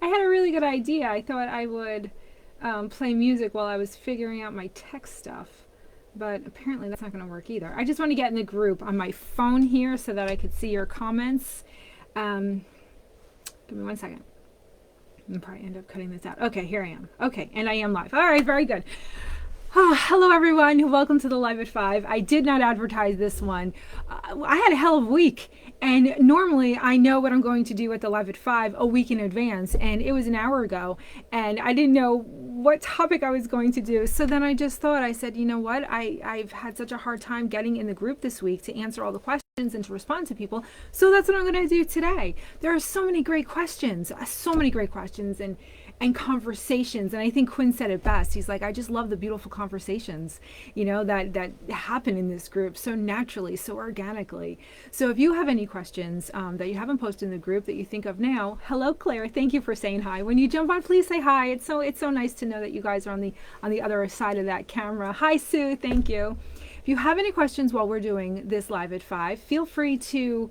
I had a really good idea. I thought I would play music while I was figuring out my tech stuff, but apparently that's not going to work either. I just want to get in the group on my phone here so that I could see your comments. Um, Give me 1 second. I'll probably end up cutting this out. Okay, here I am. Okay, and I am live. All right, very good. Oh, hello, everyone. Welcome to the Live at 5. I did not advertise this one. I had a hell of a week. And normally I know what I'm going to do at the Live at 5 a week in advance. And it was an hour ago. And I didn't know what topic I was going to do. So then I just thought, I said, you know what? I've had such a hard time getting in the group this week to answer all the questions and to respond to people. So that's what I'm going to do today. There are so many great questions. And conversations. And I think Quinn said it best. He's like, I just love the beautiful conversations, that happen in this group so naturally, so organically. So if you have any questions that you haven't posted in the group that you think of now, hello, Claire. Thank you for saying hi. When you jump on, please say hi. It's so nice to know that you guys are on the other side of that camera. Hi, Sue. Thank you. If you have any questions while we're doing this Live at 5, feel free to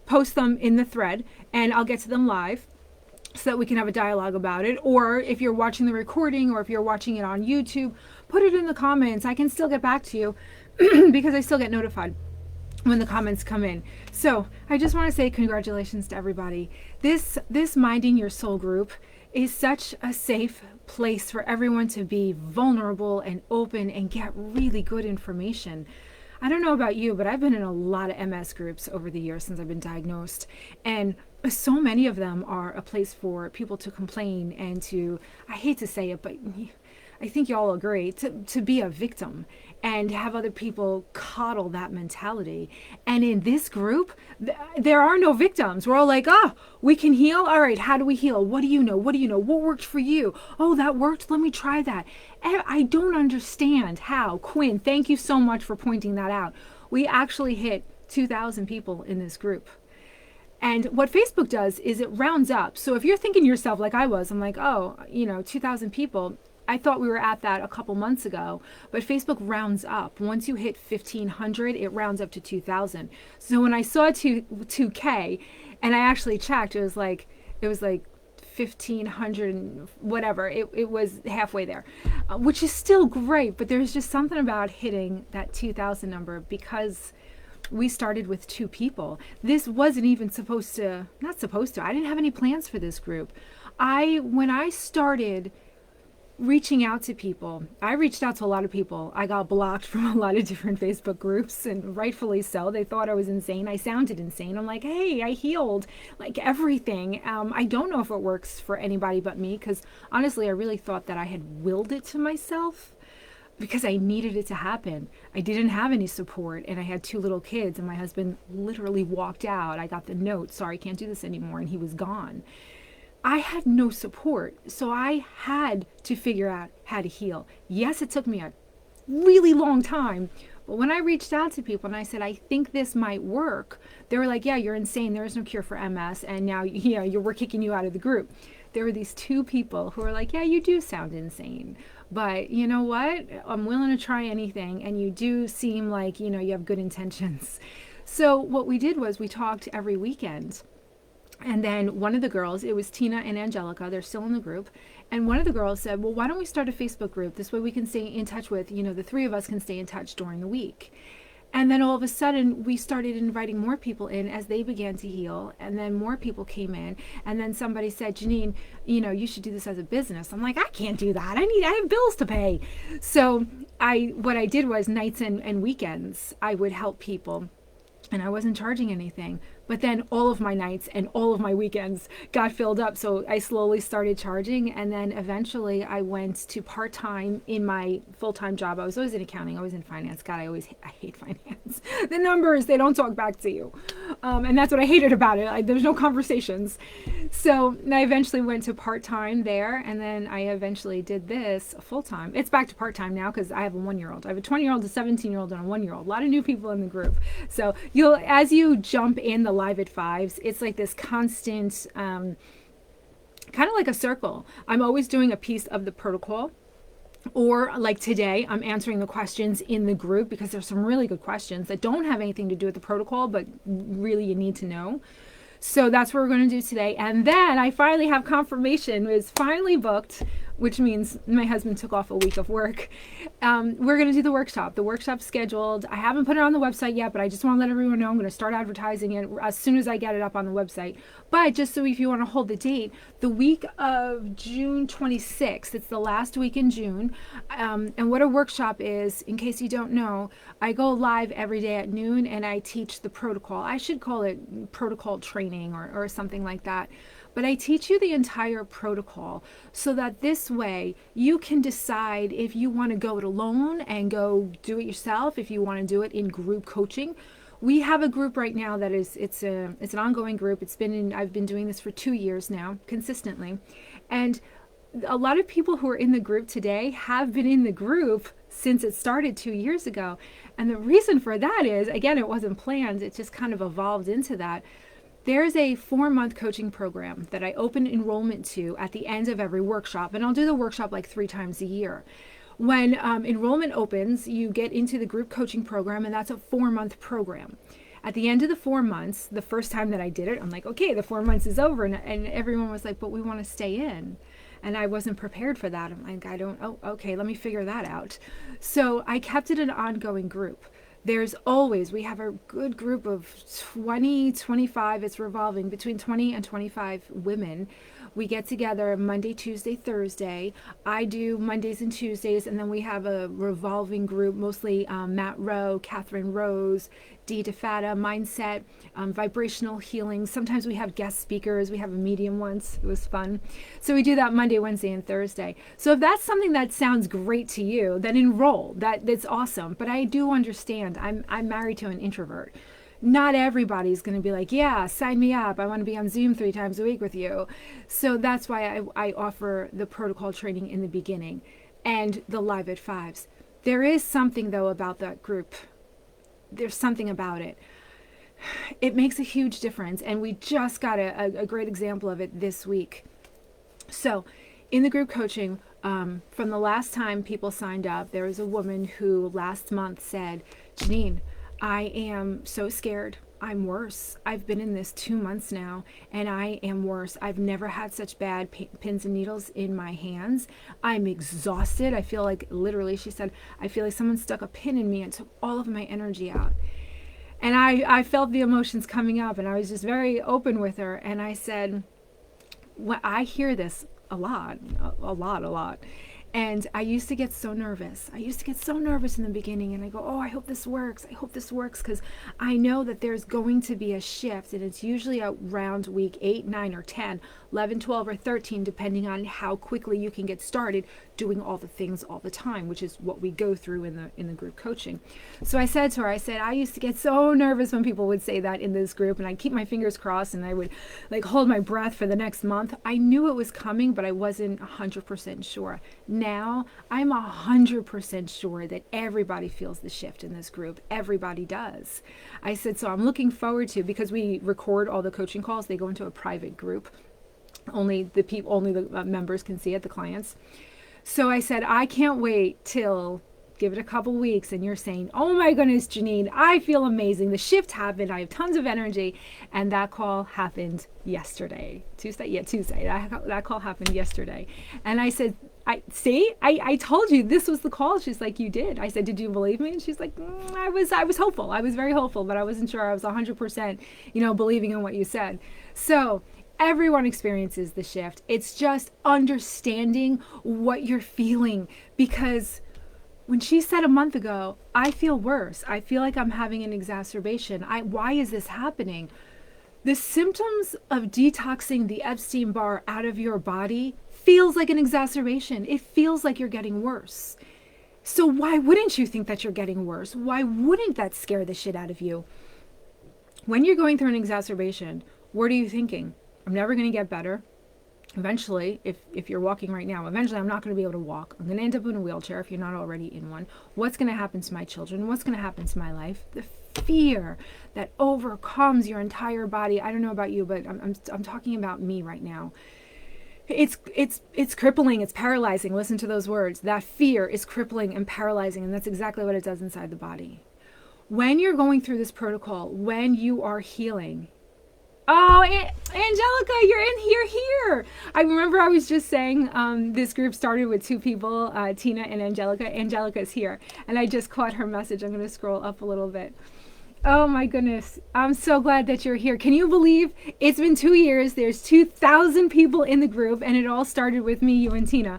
post them in the thread and I'll get to them live, so that we can have a dialogue about it. Or if you're watching the recording or if you're watching it on YouTube, put it in the comments. I can still get back to you because I still get notified when the comments come in. So I just want to say congratulations to everybody. This Minding Your Soul group is such a safe place for everyone to be vulnerable and open and get really good information. I don't know about you, but I've been in a lot of MS groups over the years since I've been diagnosed. And so many of them are a place for people to complain and to, I hate to say it, but I think you all agree, to be a victim and have other people coddle that mentality. And in this group, there are no victims. We're all like, oh, we can heal. All right, how do we heal? What do you know? What do you know? What worked for you? Oh, that worked. Let me try that. And I don't understand how. Quinn, thank you so much for pointing that out. We actually hit 2,000 people in this group. And what Facebook does is it rounds up. So if you're thinking to yourself like I was, I'm like, oh, 2,000 people. I thought we were at that a couple months ago, but Facebook rounds up. Once you hit 1,500, it rounds up to 2,000. So when I saw 2K, and I actually checked, it was like 1,500 whatever. It was halfway there, which is still great. But there's just something about hitting that 2,000 number because we started with 2 people. This wasn't even not supposed to. I didn't have any plans for this group. When I started reaching out to people, I reached out to a lot of people. I got blocked from a lot of different Facebook groups, and rightfully so. They thought I was insane. I sounded insane. I'm like, hey, I healed, like everything. I don't know if it works for anybody but me, because honestly, I really thought that I had willed it to myself because I needed it to happen. I didn't have any support, and I had 2 little kids, and my husband literally walked out. I got the note, sorry, can't do this anymore, and he was gone. I had no support, so I had to figure out how to heal. Yes, it took me a really long time, but when I reached out to people and I said, I think this might work, they were like, yeah, you're insane. There is no cure for MS, and now we're kicking you out of the group. There were these 2 people who were like, yeah, you do sound insane, but you know what? I'm willing to try anything, and you do seem like, you have good intentions. So what we did was we talked every weekend. And then one of the girls, it was Tina and Angelica, they're still in the group. And one of the girls said, well, why don't we start a Facebook group? This way we can stay in touch with, the 3 of us can stay in touch during the week. And then all of a sudden we started inviting more people in as they began to heal. And then more people came in. And then somebody said, Janine, you should do this as a business. I'm like, I can't do that. I have bills to pay. So what I did was nights and weekends, I would help people. And I wasn't charging anything. But then all of my nights and all of my weekends got filled up. So I slowly started charging. And then eventually I went to part-time in my full-time job. I was always in accounting. I was in finance. God, I hate finance. The numbers, they don't talk back to you. And that's what I hated about it. There's no conversations. So I eventually went to part-time there. And then I eventually did this full-time. It's back to part-time now because I have a 1-year-old. I have a 20-year-old, a 17-year-old, and a 1-year-old. A lot of new people in the group. So as you jump in the Live at 5s, it's like this constant, kind of like a circle. I'm always doing a piece of the protocol, or like today, I'm answering the questions in the group because there's some really good questions that don't have anything to do with the protocol, but really you need to know. So that's what we're going to do today. And then I finally have confirmation. It was finally booked, which means my husband took off a week of work. We're going to do the workshop. The workshop's scheduled. I haven't put it on the website yet, but I just want to let everyone know I'm going to start advertising it as soon as I get it up on the website. But just so if you want to hold the date, the week of June 26th, it's the last week in June. And what a workshop is, in case you don't know, I go live every day at noon and I teach the protocol. I should call it protocol training or something like that. But I teach you the entire protocol so that this way you can decide if you want to go it alone and go do it yourself, if you want to do it in group coaching. We have a group right now that it's an ongoing group. I've been doing this for 2 years now, consistently. And a lot of people who are in the group today have been in the group since it started 2 years ago. And the reason for that is, again, it wasn't planned. It just kind of evolved into that. There's a 4-month coaching program that I open enrollment to at the end of every workshop. And I'll do the workshop like 3 times a year. When enrollment opens, you get into the group coaching program, and that's a 4-month program. At the end of the 4 months, the first time that I did it, I'm like, okay, the 4 months is over. And everyone was like, but we want to stay in. And I wasn't prepared for that. I'm like, okay, let me figure that out. So I kept it an ongoing group. We have a good group of 20, 25, it's revolving between 20 and 25 women. We get together Monday, Tuesday, Thursday. I do Mondays and Tuesdays, and then we have a revolving group, mostly Matt Rowe, Catherine Rose, Dee DeFata, mindset, vibrational healing. Sometimes we have guest speakers. We have a medium once. It was fun. So we do that Monday, Wednesday, and Thursday. So if that's something that sounds great to you, then enroll. That's awesome. But I do understand. I'm married to an introvert. Not everybody's going to be like, yeah, sign me up. I want to be on Zoom 3 times a week with you. So that's why I offer the protocol training in the beginning and the live at 5s. There is something, though, about that group. There's something about it. It makes a huge difference. And we just got a great example of it this week. So in the group coaching, from the last time people signed up, there was a woman who last month said, Janine, I am so scared. I'm worse. I've been in this 2 months now, and I am worse. I've never had such bad pins and needles in my hands. I'm exhausted. I feel like, literally, she said, I feel like someone stuck a pin in me and took all of my energy out. And I felt the emotions coming up, and I was just very open with her. And I said, well, I hear this a lot. And I used to get so nervous. In the beginning, and I go, oh, I hope this works. Because I know that there's going to be a shift, and it's usually around week 8, 9, or 10, 11, 12, or 13, depending on how quickly you can get started doing all the things all the time, which is what we go through in the group coaching. So I said to her, I used to get so nervous when people would say that in this group, and I'd keep my fingers crossed, and I would like hold my breath for the next month. I knew it was coming, but I wasn't 100% sure. Now I'm 100% sure that everybody feels the shift in this group. Everybody does. I said, so I'm looking forward to, because we record all the coaching calls, they go into a private group. Only the members can see it, the clients. So I said, I can't wait till, give it a couple weeks, and you're saying, oh my goodness, Janine, I feel amazing. The shift happened. I have tons of energy. And that call happened yesterday. Tuesday. That call happened yesterday. And I said, I told you this was the call. She's like, you did. I said, did you believe me? And she's like, I was hopeful. I was very hopeful, but I wasn't sure I was 100%, believing in what you said. So everyone experiences the shift. It's just understanding what you're feeling, because when she said a month ago, I feel worse. I feel like I'm having an exacerbation. Why is this happening? The symptoms of detoxing the Epstein Barr out of your body feels like an exacerbation. It feels like you're getting worse. So why wouldn't you think that you're getting worse? Why wouldn't that scare the shit out of you? When you're going through an exacerbation, what are you thinking? I'm never going to get better. Eventually, if you're walking right now, eventually I'm not going to be able to walk. I'm going to end up in a wheelchair if you're not already in one. What's going to happen to my children? What's going to happen to my life? The fear that overcomes your entire body. I don't know about you, but I'm talking about me right now. It's crippling. It's paralyzing. Listen to those words. That fear is crippling and paralyzing, and that's exactly what it does inside the body. When you're going through this protocol, when you are healing, Oh, Angelica, you're in here. I remember I was just saying this group started with two people, Tina and Angelica. Angelica's here, and I just caught her message. I'm going to scroll up a little bit. Oh my goodness. I'm so glad that you're here. Can you believe it's been 2 years? There's 2,000 people in the group, and it all started with me, you, and Tina.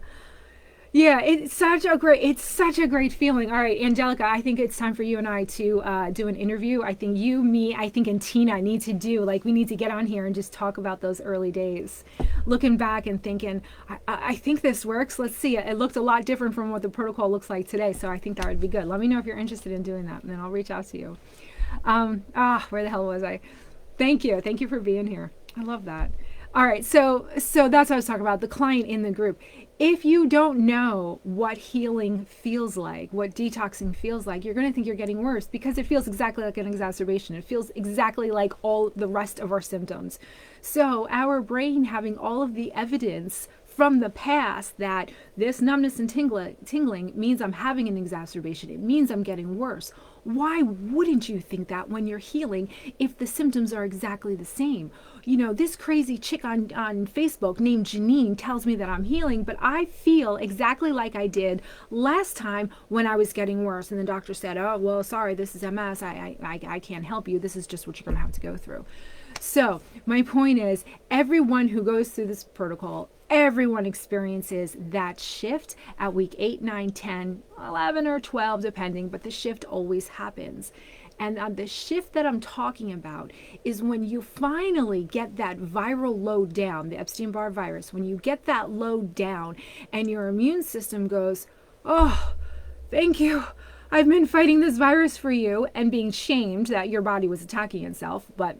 Yeah, it's such a great feeling. All right, Angelica, I think it's time for you and I to do an interview. I think you, me, I think, and Tina need to do, like, we need to get on here and just talk about those early days. Looking back and thinking, I think this works. Let's see. It looked a lot different from what the protocol looks like today, so I think that would be good. Let me know if you're interested in doing that, and then I'll reach out to you. Where the hell was I? Thank you. Thank you for being here. I love that. All right, so that's what I was talking about, the client in the group. If you don't know what healing feels like, what detoxing feels like, you're going to think you're getting worse because it feels exactly like an exacerbation. It feels exactly like all the rest of our symptoms. So our brain having all of the evidence from the past that this numbness and tingling means I'm having an exacerbation. It means I'm getting worse. Why wouldn't you think that when you're healing if the symptoms are exactly the same? You know, this crazy chick on Facebook named Janine tells me that I'm healing, but I feel exactly like I did last time when I was getting worse. And the doctor said, oh, well, sorry, this is MS. I can't help you. This is just what you're going to have to go through. So my point is, everyone who goes through this protocol, everyone experiences that shift at week 8, 9, 10, 11, or 12, depending, but the shift always happens. And the shift that I'm talking about is when you finally get that viral load down, the Epstein-Barr virus, when you get that load down and your immune system goes, oh, thank you. I've been fighting this virus for you, and being shamed that your body was attacking itself, but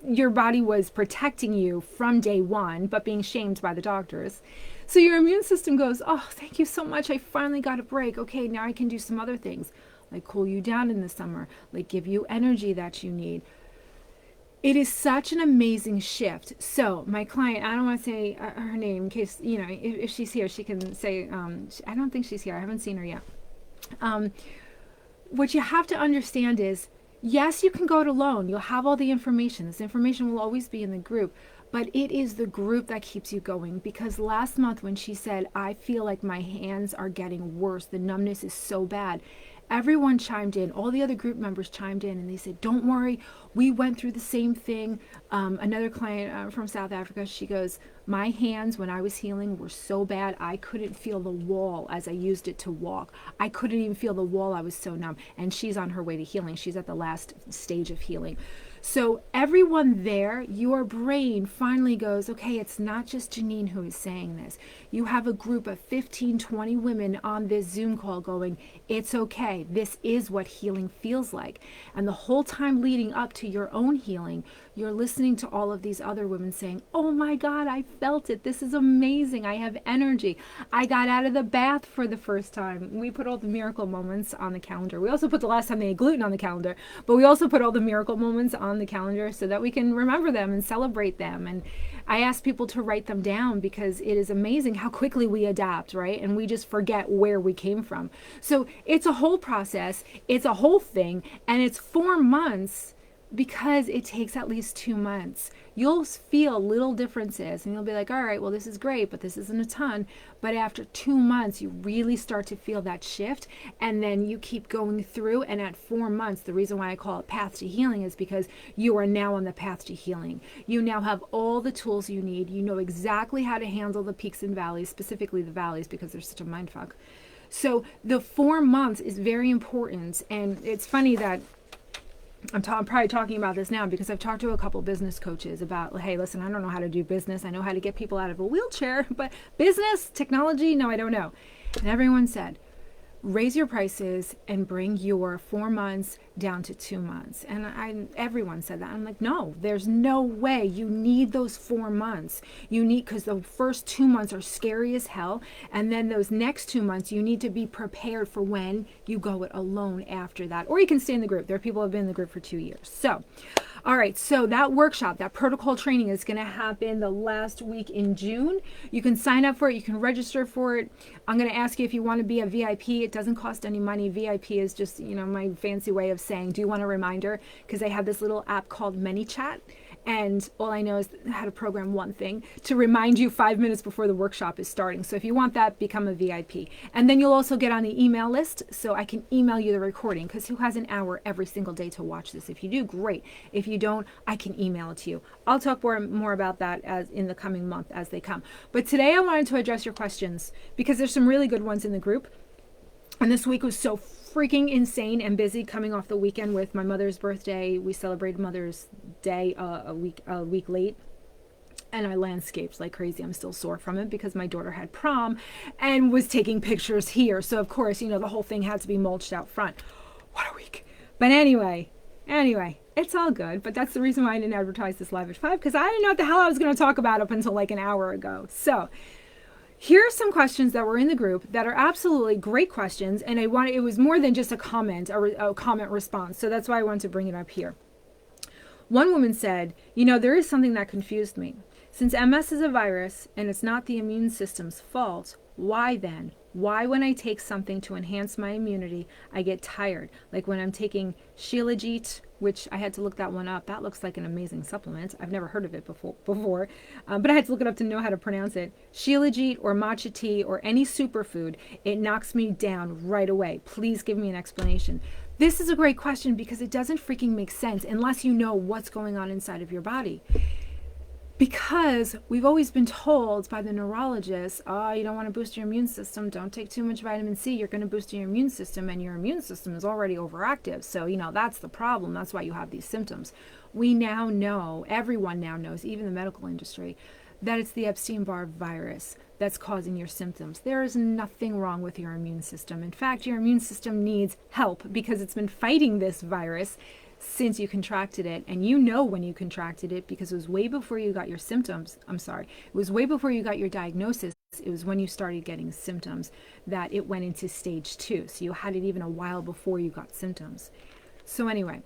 your body was protecting you from day one, but being shamed by the doctors. So your immune system goes, oh, thank you so much. I finally got a break. Okay, now I can do some other things, like cool you down in the summer, like give you energy that you need. It is such an amazing shift. So my client, I don't want to say her name in case, you know, if she's here, she can say, I don't think she's here. I haven't seen her yet. What you have to understand is, yes, you can go it alone. You'll have all the information. This information will always be in the group, but it is the group that keeps you going. Because last month when she said, I feel like my hands are getting worse, the numbness is so bad, everyone chimed in. All the other group members chimed in and they said, don't worry, we went through the same thing. Another client from South Africa, she goes, my hands when I was healing were so bad I couldn't feel the wall as I used it to walk. I couldn't even feel the wall. I was so numb. And she's on her way to healing. She's at the last stage of healing. So everyone there, your brain finally goes, okay, it's not just Janine who is saying this. You have a group of 15, 20 women on this Zoom call going, it's okay. This is what healing feels like. And the whole time leading up to your own healing, you're listening to all of these other women saying, oh my God, I felt it. This is amazing. I have energy. I got out of the bath for the first time. We put all the miracle moments on the calendar. We also put the last time they ate gluten on the calendar, but we also put all the miracle moments on the calendar so that we can remember them and celebrate them. And I ask people to write them down because it is amazing how quickly we adapt, right? And we just forget where we came from. So it's a whole process. It's a whole thing. And it's 4 months because it takes at least 2 months. You'll feel little differences and you'll be like, all right, well, this is great, but this isn't a ton. But after 2 months, you really start to feel that shift. And then you keep going through. And at 4 months, the reason why I call it path to healing is because you are now on the path to healing. You now have all the tools you need. You know exactly how to handle the peaks and valleys, specifically the valleys, because they're such a mindfuck. So the 4 months is very important. And it's funny that I'm probably talking about this now because I've talked to a couple business coaches about, hey, listen, I don't know how to do business. I know how to get people out of a wheelchair, but business, technology, no, I don't know. And everyone said, raise your prices and bring your 4 months down to 2 months. And everyone said that. I'm like, no, there's no way. You need those 4 months. You need, because the first 2 months are scary as hell. And then those next 2 months, you need to be prepared for when you go it alone after that. Or you can stay in the group. There are people who have been in the group for 2 years. So, all right, so that workshop, that protocol training is going to happen the last week in June. You can sign up for it. You can register for it. I'm going to ask you if you want to be a VIP. It doesn't cost any money. VIP is just, you know, my fancy way of saying, do you want a reminder? Because they have this little app called ManyChat. And all I know is how to program one thing to remind you 5 minutes before the workshop is starting. So if you want that, become a VIP. And then you'll also get on the email list so I can email you the recording, because who has an hour every single day to watch this? If you do, great. If you don't, I can email it to you. I'll talk more about that as in the coming month as they come. But today I wanted to address your questions because there's some really good ones in the group. And this week was so freaking insane and busy, coming off the weekend with my mother's birthday. We celebrated Mother's Day a week late, and I landscaped like crazy. I'm still sore from it because my daughter had prom and was taking pictures here. So of course, the whole thing had to be mulched out front. What a week. But anyway, it's all good. But that's the reason why I didn't advertise this live at 5, because I didn't know what the hell I was going to talk about up until like an hour ago. So here are some questions that were in the group that are absolutely great questions, and it was more than just a comment response, so that's why I wanted to bring it up here. One woman said, there is something that confused me. Since MS is a virus and it's not the immune system's fault, why then? Why, when I take something to enhance my immunity, I get tired? Like when I'm taking Shilajit, which I had to look that one up. That looks like an amazing supplement. I've never heard of it before, but I had to look it up to know how to pronounce it. Shilajit or matcha tea or any superfood, it knocks me down right away. Please give me an explanation. This is a great question because it doesn't freaking make sense unless you know what's going on inside of your body. Because we've always been told by the neurologists, you don't want to boost your immune system, don't take too much vitamin C, you're going to boost your immune system, and your immune system is already overactive. So, that's the problem. That's why you have these symptoms. We now know, everyone now knows, even the medical industry, that it's the Epstein-Barr virus that's causing your symptoms. There is nothing wrong with your immune system. In fact, your immune system needs help because it's been fighting this virus since you contracted it, and when you contracted it because it was way before you got your symptoms. It was way before you got your diagnosis. It was when you started getting symptoms that it went into stage 2. So you had it even a while before you got symptoms. So anyway,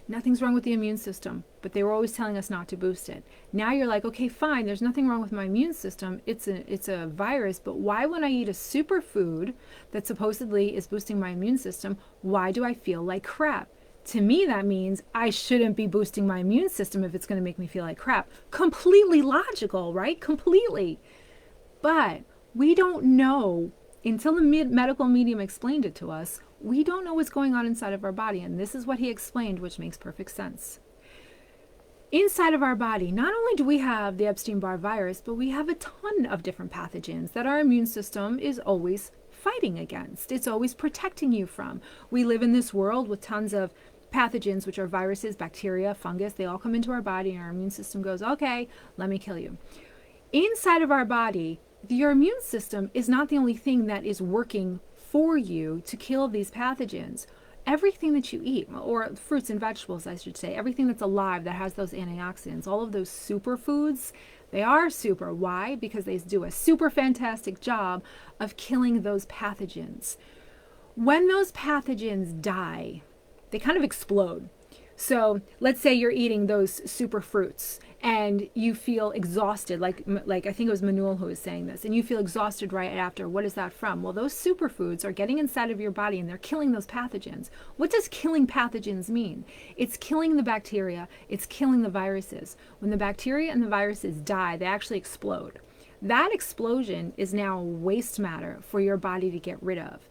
nothing's wrong with the immune system, but they were always telling us not to boost it. Now you're like, okay, fine, there's nothing wrong with my immune system. It's a virus, but why, when I eat a superfood that supposedly is boosting my immune system, why do I feel like crap? To me, that means I shouldn't be boosting my immune system if it's going to make me feel like crap. Completely logical, right? Completely. But we don't know, until the medical medium explained it to us, we don't know what's going on inside of our body. And this is what he explained, which makes perfect sense. Inside of our body, not only do we have the Epstein-Barr virus, but we have a ton of different pathogens that our immune system is always fighting against. It's always protecting you from. We live in this world with tons of pathogens, which are viruses, bacteria, fungus. They all come into our body and our immune system goes, okay, let me kill you. Inside of our body, your immune system is not the only thing that is working for you to kill these pathogens. Everything that you eat, or fruits and vegetables, I should say, everything that's alive that has those antioxidants, all of those superfoods, they are super. Why? Because they do a super fantastic job of killing those pathogens. When those pathogens die, they kind of explode. So let's say you're eating those super fruits and you feel exhausted, like I think it was Manuel who was saying this, and you feel exhausted right after. What is that from? Well, those superfoods are getting inside of your body and they're killing those pathogens. What does killing pathogens mean? It's killing the bacteria, it's killing the viruses. When the bacteria and the viruses die, they actually explode. That explosion is now waste matter for your body to get rid of.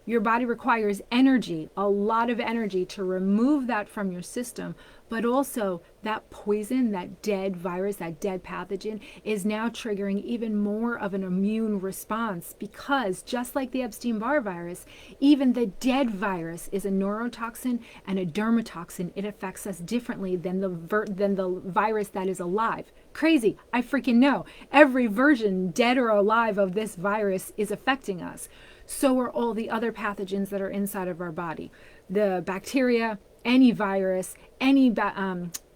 Your body requires energy, a lot of energy, to remove that from your system, but also that poison, that dead virus, that dead pathogen is now triggering even more of an immune response, because just like the Epstein-Barr virus, even the dead virus is a neurotoxin and a dermatoxin. It affects us differently than the virus that is alive. Crazy, I freaking know. Every version, dead or alive, of this virus is affecting us. So are all the other pathogens that are inside of our body. The bacteria, any virus, any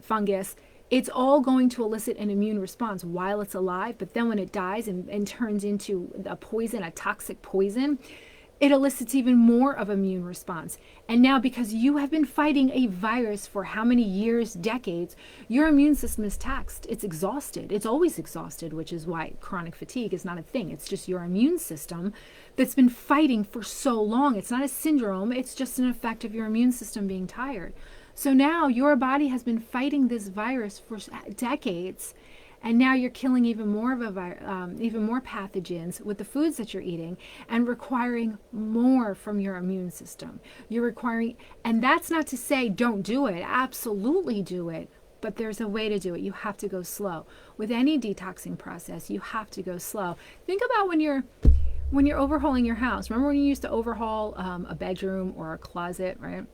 fungus, it's all going to elicit an immune response while it's alive. But then when it dies and turns into a poison, a toxic poison, it elicits even more of immune response. And now, because you have been fighting a virus for how many years, decades, your immune system is taxed. It's exhausted. It's always exhausted, which is why chronic fatigue is not a thing. It's just your immune system that's been fighting for so long. It's not a syndrome. It's just an effect of your immune system being tired. So now your body has been fighting this virus for decades, and now you're killing even more of even more pathogens with the foods that you're eating, and requiring more from your immune system. You're requiring, and that's not to say don't do it. Absolutely do it. But there's a way to do it. You have to go slow. With any detoxing process, you have to go slow. Think about when you're overhauling your house. Remember when you used to overhaul a bedroom or a closet, right?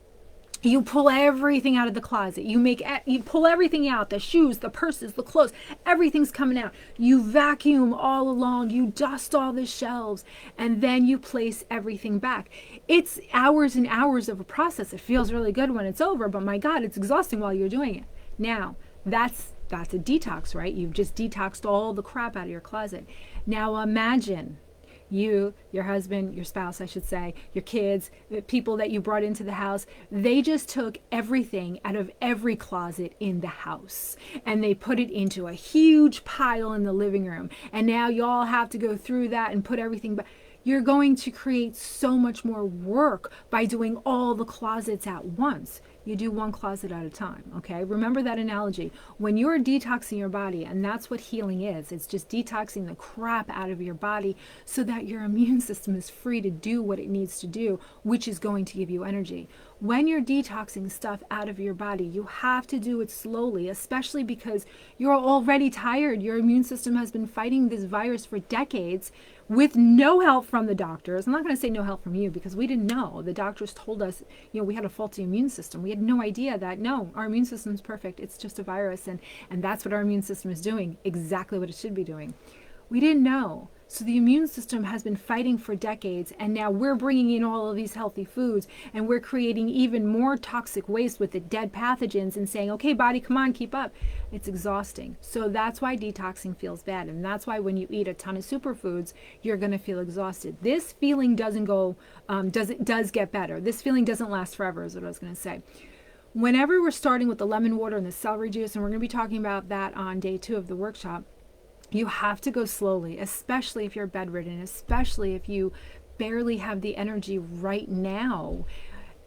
You pull everything out of the closet. You pull everything out, the shoes, the purses, the clothes, everything's coming out. You vacuum all along, you dust all the shelves, and then you place everything back. It's hours and hours of a process. It feels really good when it's over, but my God, it's exhausting while you're doing it. Now, that's a detox, right? You've just detoxed all the crap out of your closet. Now imagine you, your husband, your spouse, I should say, your kids, the people that you brought into the house, they just took everything out of every closet in the house and they put it into a huge pile in the living room. And now you all have to go through that and put everything back. You're going to create so much more work by doing all the closets at once. You do one closet at a time, okay? Remember that analogy. When you're detoxing your body, and that's what healing is, it's just detoxing the crap out of your body so that your immune system is free to do what it needs to do, which is going to give you energy. When you're detoxing stuff out of your body, you have to do it slowly, especially because you're already tired. Your immune system has been fighting this virus for decades with no help from the doctors. I'm not going to say no help from you because we didn't know. The doctors told us, we had a faulty immune system. We had no idea that, no, our immune system is perfect. It's just a virus. And that's what our immune system is doing, exactly what it should be doing. We didn't know. So the immune system has been fighting for decades, and now we're bringing in all of these healthy foods, and we're creating even more toxic waste with the dead pathogens and saying, okay, body, come on, keep up. It's exhausting. So that's why detoxing feels bad, and that's why when you eat a ton of superfoods, you're going to feel exhausted. This feeling doesn't does get better. This feeling doesn't last forever, is what I was going to say. Whenever we're starting with the lemon water and the celery juice, and we're going to be talking about that on day 2 of the workshop, you have to go slowly, especially if you're bedridden, especially if you barely have the energy right now,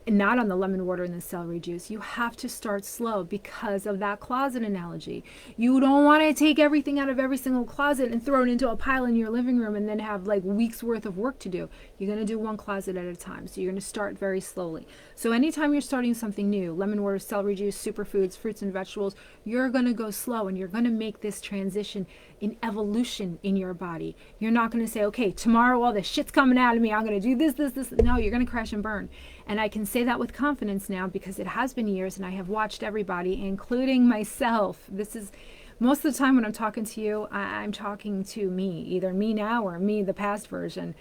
not on the lemon water and the celery juice. You have to start slow because of that closet analogy. You don't want to take everything out of every single closet and throw it into a pile in your living room and then have like weeks worth of work to do. You're going to do one closet at a time. So you're going to start very slowly. So anytime you're starting something new, lemon water, celery juice, superfoods, fruits and vegetables, you're going to go slow and you're going to make this transition in evolution in your body. You're not going to say, okay, tomorrow all this shit's coming out of me, I'm going to do this. No, you're going to crash and burn. And I can say that with confidence now because it has been years and I have watched everybody, including myself. This is most of the time when I'm talking to you, I'm talking to me, either me now or me, the past version.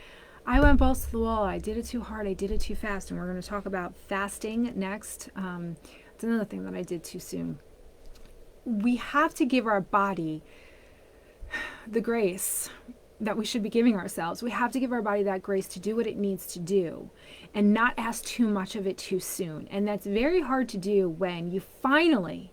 I went balls to the wall. I did it too hard. I did it too fast. And we're going to talk about fasting next. It's another thing that I did too soon. We have to give our body the grace that we should be giving ourselves. We have to give our body that grace to do what it needs to do and not ask too much of it too soon. And that's very hard to do when you finally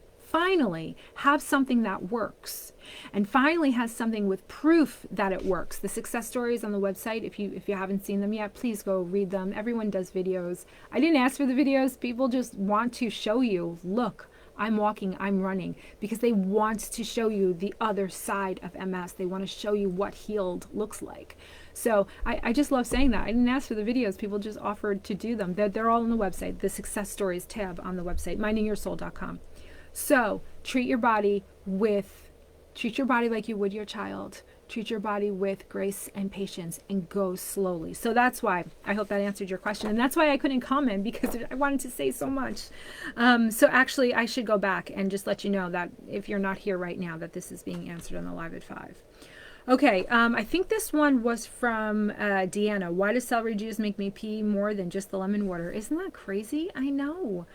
have something that works and finally has something with proof that it works. The success stories on the website, if you haven't seen them yet, please go read them. Everyone does videos. I didn't ask for the videos. People just want to show you, look, I'm walking, I'm running, because they want to show you the other side of MS. They want to show you what healed looks like. So I just love saying that. I didn't ask for the videos. People just offered to do them. They're all on the website, the success stories tab on the website, mindingyoursoul.com. So treat your body like you would your child. Treat your body with grace and patience and go slowly. So that's why I hope that answered your question. And that's why I couldn't comment because I wanted to say so much. So actually I should go back and just let you know that if you're not here right now, that this is being answered on the live at 5. Okay, I think this one was from Deanna. Why does celery juice make me pee more than just the lemon water? Isn't that crazy? I know.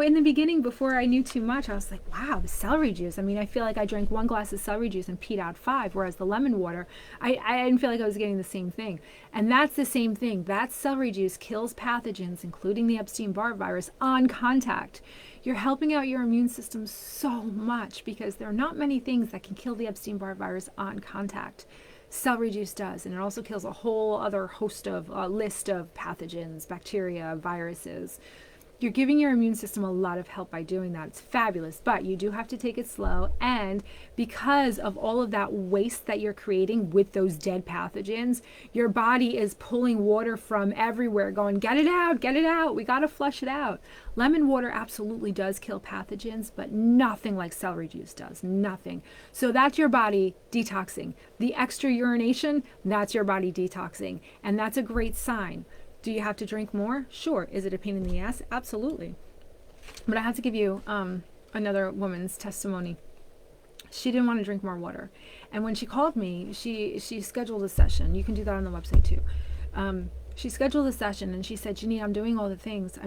In the beginning, before I knew too much, I was like, wow, the celery juice. I mean, I feel like I drank 1 glass of celery juice and peed out 5, whereas the lemon water, I didn't feel like I was getting the same thing. And that's the same thing. That celery juice kills pathogens, including the Epstein-Barr virus, on contact. You're helping out your immune system so much because there are not many things that can kill the Epstein-Barr virus on contact. Celery juice does, and it also kills a whole other host of list of pathogens, bacteria, viruses. you're giving your immune system a lot of help by doing that. It's fabulous, but you do have to take it slow. And because of all of that waste that you're creating with those dead pathogens, your body is pulling water from everywhere, going, get it out, we got to flush it out. Lemon water absolutely does kill pathogens, but nothing like celery juice does, nothing. So that's your body detoxing. The extra urination, that's your body detoxing. And that's a great sign. Do you have to drink more? Sure. Is it a pain in the ass? Absolutely. But I have to give you another woman's testimony. She didn't want to drink more water. And when she called me, she scheduled a session. You can do that on the website too. She scheduled a session and she said, Janine, I'm doing all the things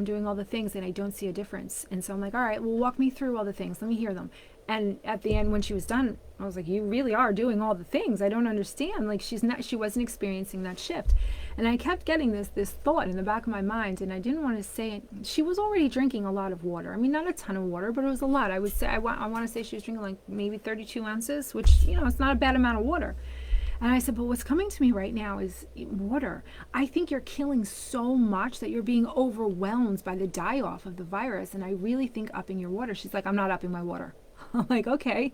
and I don't see a difference. And so I'm like, all right, well, walk me through all the things. Let me hear them. And at the end, when she was done, I was like, you really are doing all the things. I don't understand. Like she wasn't experiencing that shift. And I kept getting this thought in the back of my mind, and I didn't want to say it. She was already drinking a lot of water. I mean, not a ton of water, but it was a lot. I would say, I want to say she was drinking like maybe 32 ounces, which, it's not a bad amount of water. And I said, but what's coming to me right now is water. I think you're killing so much that you're being overwhelmed by the die-off of the virus. And I really think upping your water. She's like, I'm not upping my water. I'm like, okay,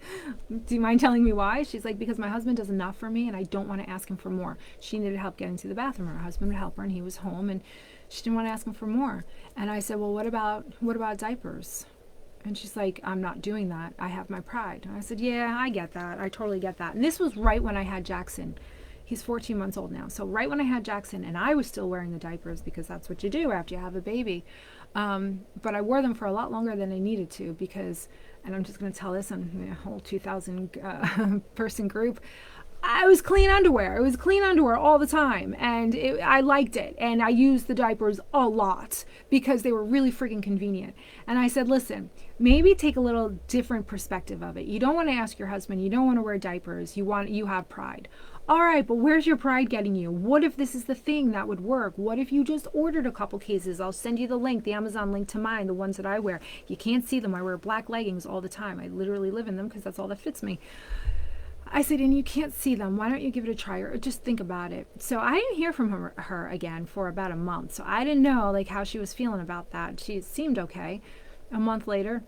do you mind telling me why? She's like, because my husband does enough for me and I don't want to ask him for more. She needed help getting to the bathroom. Her husband would help her and he was home and she didn't want to ask him for more. And I said, well, what about diapers? And she's like, I'm not doing that. I have my pride. And I said, yeah, I get that. I totally get that. And this was right when I had Jackson. He's 14 months old now. So right when I had Jackson, and I was still wearing the diapers because that's what you do after you have a baby. But I wore them for a lot longer than I needed to because, and I'm just going to tell this on the whole 2,000 person group, I was clean underwear. It was clean underwear all the time. And I liked it. And I used the diapers a lot because they were really freaking convenient. And I said, listen, maybe take a little different perspective of it. You don't want to ask your husband. You don't want to wear diapers. You have pride. All right, but where's your pride getting you? What if this is the thing that would work? What if you just ordered a couple cases? I'll send you the link, the Amazon link to mine, the ones that I wear. You can't see them. I wear black leggings all the time. I literally live in them because that's all that fits me. I said, and you can't see them. Why don't you give it a try or just think about it? So I didn't hear from her again for about a month. So I didn't know like how she was feeling about that. She seemed okay. A month later,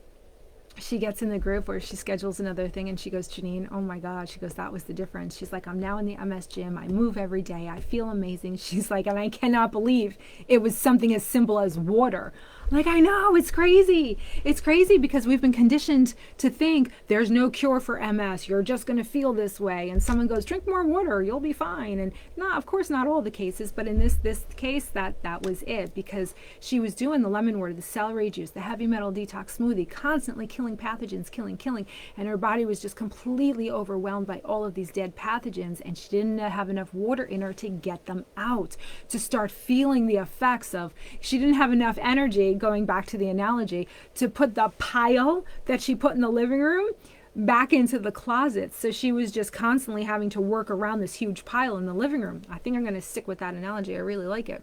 she gets in the group where she schedules another thing and she goes, Janine, oh my God. She goes, that was the difference. She's like, I'm now in the MS gym. I move every day. I feel amazing. She's like, and I cannot believe it was something as simple as water. I'm like, I know, it's crazy. It's crazy because we've been conditioned to think there's no cure for MS. You're just going to feel this way. And someone goes, drink more water. You'll be fine. And no, of course, not all the cases, but in this case, that was it because she was doing the lemon water, the celery juice, the heavy metal detox smoothie, constantly killing pathogens, killing. And her body was just completely overwhelmed by all of these dead pathogens. And she didn't have enough water in her to get them out, to start feeling the effects of, she didn't have enough energy, going back to the analogy, to put the pile that she put in the living room back into the closet. So she was just constantly having to work around this huge pile in the living room. I think I'm going to stick with that analogy. I really like it.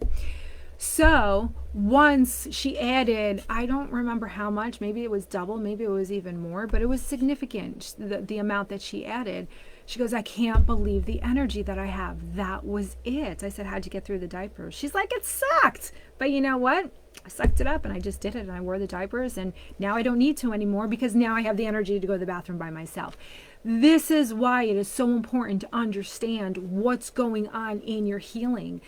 So once she added, I don't remember how much, maybe it was double, maybe it was even more, but it was significant, the amount that she added. She goes, I can't believe the energy that I have. That was it. I said, how'd you get through the diapers? She's like, it sucked. But you know what? I sucked it up and I just did it and I wore the diapers and now I don't need to anymore because now I have the energy to go to the bathroom by myself. This is why it is so important to understand what's going on in your healing.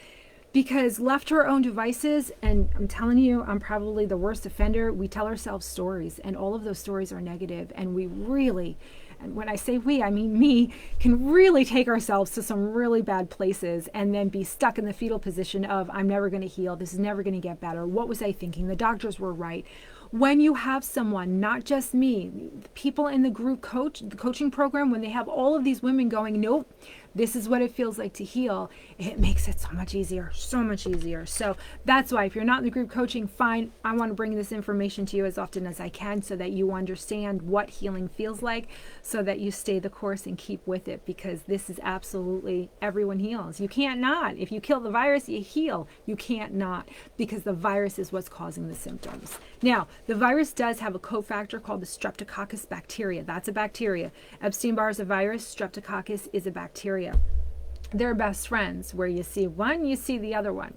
Because left to our own devices, and I'm telling you, I'm probably the worst offender, we tell ourselves stories, and all of those stories are negative, and we really, and when I say we, I mean me, can really take ourselves to some really bad places and then be stuck in the fetal position of, I'm never going to heal, this is never going to get better, what was I thinking, the doctors were right. When you have someone, not just me, people in the group the coaching program, when they have all of these women going, nope, this is what it feels like to heal, it makes it so much easier, so much easier. So that's why if you're not in the group coaching, fine, I want to bring this information to you as often as I can so that you understand what healing feels like, so that you stay the course and keep with it, because this is absolutely, everyone heals. You can't not. If you kill the virus, you heal. You can't not, because the virus is what's causing the symptoms. Now, the virus does have a cofactor called the Streptococcus bacteria. That's a bacteria. Epstein-Barr is a virus. Streptococcus is a bacteria. They're best friends. Where you see one, you see the other one.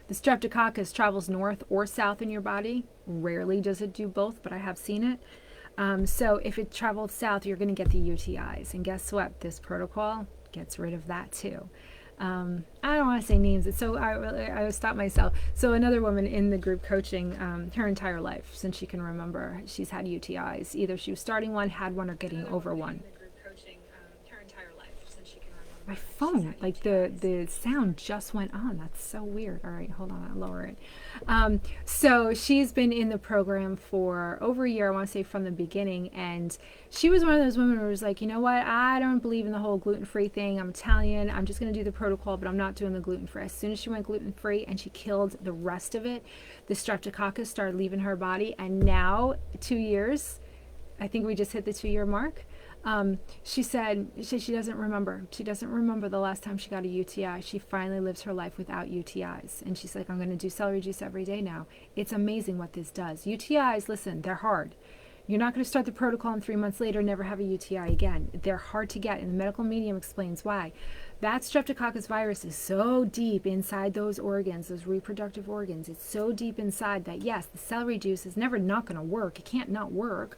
The streptococcus travels north or south in your body. Rarely does it do both, but I have seen it. So if it travels south, you're going to get the UTIs. And guess what? This protocol gets rid of that too. I don't want to say names. So I stopped myself. So another woman in the group coaching, her entire life, since she can remember, she's had UTIs. Either she was starting one, had one, or getting over one. My phone, like the sound just went on. That's so weird. All right, hold on, I'll lower it. So she's been in the program for over a year, I want to say from the beginning, and she was one of those women who was like, you know what, I don't believe in the whole gluten-free thing. I'm Italian, I'm just going to do the protocol, but I'm not doing the gluten-free. As soon as she went gluten-free and she killed the rest of it, the streptococcus started leaving her body, and now 2 years, I think we just hit the 2-year mark. She said she doesn't remember. She doesn't remember the last time she got a UTI. She finally lives her life without UTIs. And she's like, I'm going to do celery juice every day now. It's amazing what this does. UTIs, listen, they're hard. You're not going to start the protocol and 3 months later never have a UTI again. They're hard to get, and the medical medium explains why. That streptococcus virus is so deep inside those organs, those reproductive organs. It's so deep inside that, yes, the celery juice is never not going to work. It can't not work.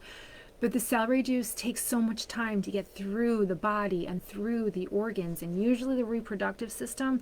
But the celery juice takes so much time to get through the body and through the organs, and usually the reproductive system,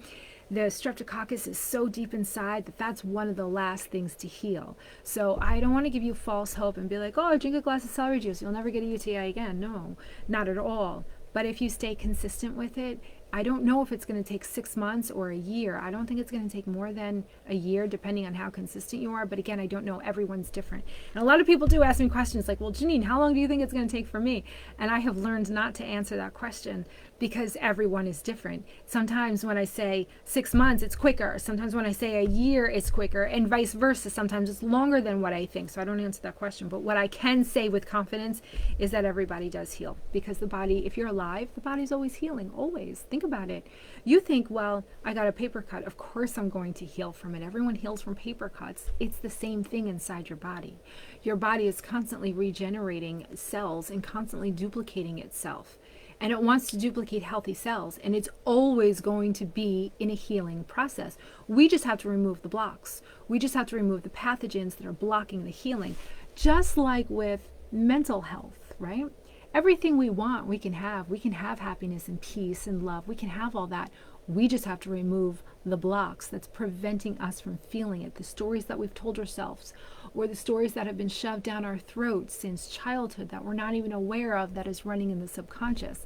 the streptococcus is so deep inside that that's one of the last things to heal. So I don't want to give you false hope and be like, oh, drink a glass of celery juice, you'll never get a UTI again. No, not at all. But if you stay consistent with it, I don't know if it's going to take 6 months or a year. I don't think it's going to take more than a year, depending on how consistent you are. But again, I don't know. Everyone's different. And a lot of people do ask me questions like, well, Janine, how long do you think it's going to take for me? And I have learned not to answer that question because everyone is different. Sometimes when I say 6 months, it's quicker. Sometimes when I say a year, it's quicker, and vice versa. Sometimes it's longer than what I think. So I don't answer that question. But what I can say with confidence is that everybody does heal, because the body, if you're alive, the body's always healing, always. Think about it. You think, well, I got a paper cut. Of course I'm going to heal from it. Everyone heals from paper cuts. It's the same thing inside your body. Your body is constantly regenerating cells and constantly duplicating itself. And it wants to duplicate healthy cells, and it's always going to be in a healing process. We just have to remove the blocks. We just have to remove the pathogens that are blocking the healing. Just like with mental health, right? Everything we want, we can have. We can have happiness and peace and love. We can have all that. We just have to remove the blocks that's preventing us from feeling it. The stories that we've told ourselves, or the stories that have been shoved down our throats since childhood that we're not even aware of, that is running in the subconscious.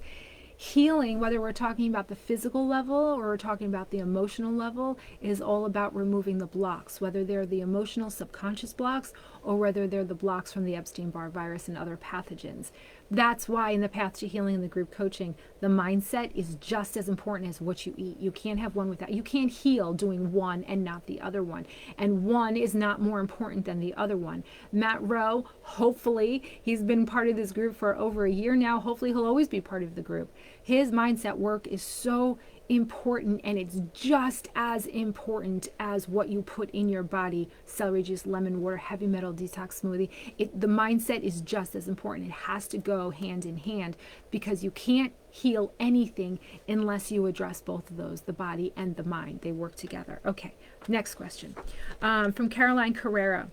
Healing, whether we're talking about the physical level or we're talking about the emotional level, is all about removing the blocks, whether they're the emotional subconscious blocks or whether they're the blocks from the Epstein-Barr virus and other pathogens. That's why in the Path to Healing and the group coaching, the mindset is just as important as what you eat. You can't have one without. You can't heal doing one and not the other one. And one is not more important than the other one. Matt Rowe, hopefully, he's been part of this group for over a year now. Hopefully, he'll always be part of the group. His mindset work is so important, and it's just as important as what you put in your body: celery juice, lemon water, heavy metal detox smoothie. The mindset is just as important. It has to go hand in hand, because you can't heal anything unless you address both of those, the body and the mind. They work together. Okay, next question from Caroline Carrera.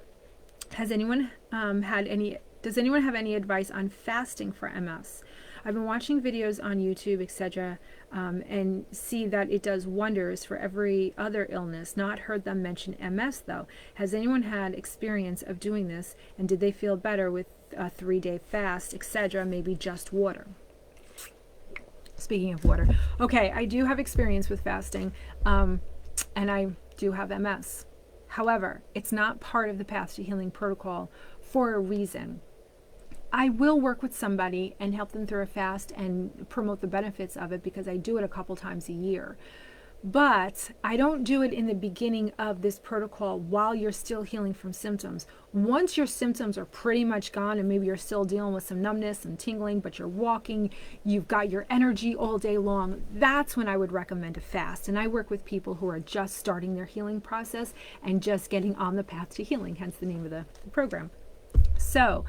Does anyone have any advice on fasting for MS? I've been watching videos on YouTube, etc., and see that it does wonders for every other illness. Not heard them mention MS, though. Has anyone had experience of doing this, and did they feel better with a 3-day fast, etc., maybe just water? Speaking of water. Okay, I do have experience with fasting, and I do have MS. However, it's not part of the Path to Healing protocol for a reason. I will work with somebody and help them through a fast and promote the benefits of it, because I do it a couple times a year. But I don't do it in the beginning of this protocol while you're still healing from symptoms. Once your symptoms are pretty much gone, and maybe you're still dealing with some numbness and tingling, but you're walking, you've got your energy all day long, that's when I would recommend a fast. And I work with people who are just starting their healing process and just getting on the path to healing, hence the name of the program. So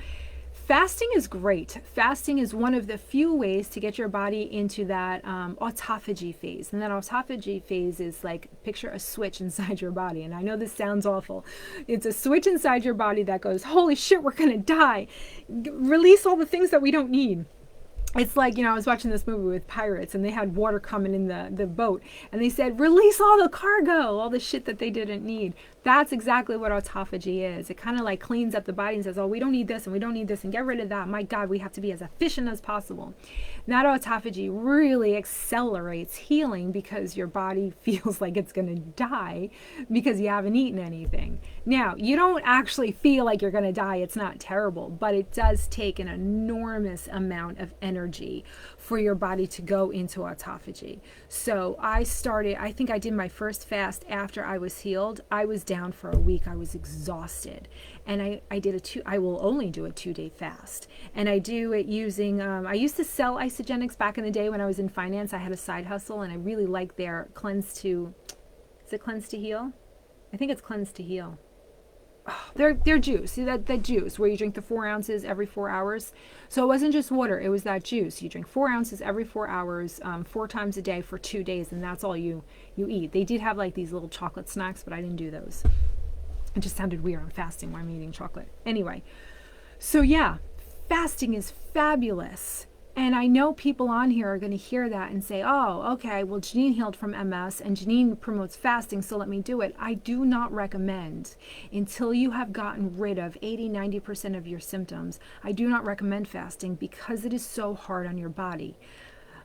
Fasting is great. Fasting is one of the few ways to get your body into that autophagy phase. And that autophagy phase is like, picture a switch inside your body. And I know this sounds awful. It's a switch inside your body that goes, holy shit, we're going to die. Release all the things that we don't need. It's like, I was watching this movie with pirates and they had water coming in the boat. And they said, release all the cargo, all the shit that they didn't need. That's exactly what autophagy is. It kind of like cleans up the body and says, oh, we don't need this and we don't need this and get rid of that. My God, we have to be as efficient as possible. And that autophagy really accelerates healing because your body feels like it's going to die because you haven't eaten anything. Now, you don't actually feel like you're going to die. It's not terrible, but it does take an enormous amount of energy for your body to go into autophagy. So I think I did my first fast after I was healed. I was down for a week. I was exhausted. And I will only do a 2-day fast. And I do it using, I used to sell isogenics back in the day when I was in finance. I had a side hustle and I really liked their is it Cleanse to Heal? I think it's Cleanse to Heal. Oh, their juice, see that juice where you drink the 4 ounces every 4 hours. So it wasn't just water, it was that juice. You drink 4 ounces every 4 hours, 4 times a day for 2 days, and that's all you eat. They did have like these little chocolate snacks, but I didn't do those. It just sounded weird. I'm fasting while I'm eating chocolate. Anyway, so yeah, fasting is fabulous. And I know people on here are going to hear that and say, oh, okay, well, Janine healed from MS and Janine promotes fasting, so let me do it. I do not recommend, until you have gotten rid of 80-90% of your symptoms, I do not recommend fasting because it is so hard on your body.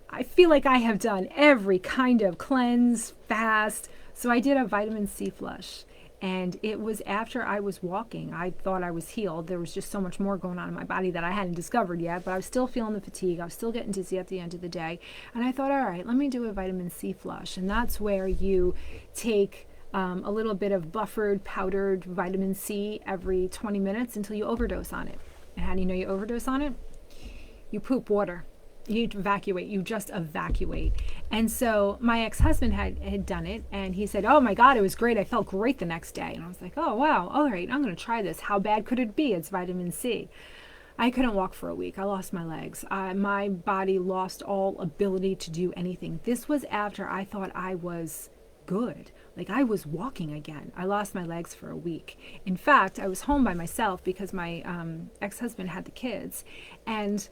I feel like I have done every kind of cleanse, fast. So I did a vitamin C flush. And it was after I was walking. I thought I was healed. There was just so much more going on in my body that I hadn't discovered yet, but I was still feeling the fatigue. I was still getting dizzy at the end of the day. And I thought, all right, let me do a vitamin C flush. And that's where you take a little bit of buffered, powdered vitamin C every 20 minutes until you overdose on it. And how do you know you overdose on it? You poop water. You evacuate. You just evacuate. And so my ex-husband had done it, and he said, oh my God, it was great. I felt great the next day. And I was like, oh wow, all right, I'm going to try this. How bad could it be? It's vitamin C. I couldn't walk for a week. I lost my legs. My body lost all ability to do anything. This was after I thought I was good. Like I was walking again. I lost my legs for a week. In fact, I was home by myself because my ex-husband had the kids, and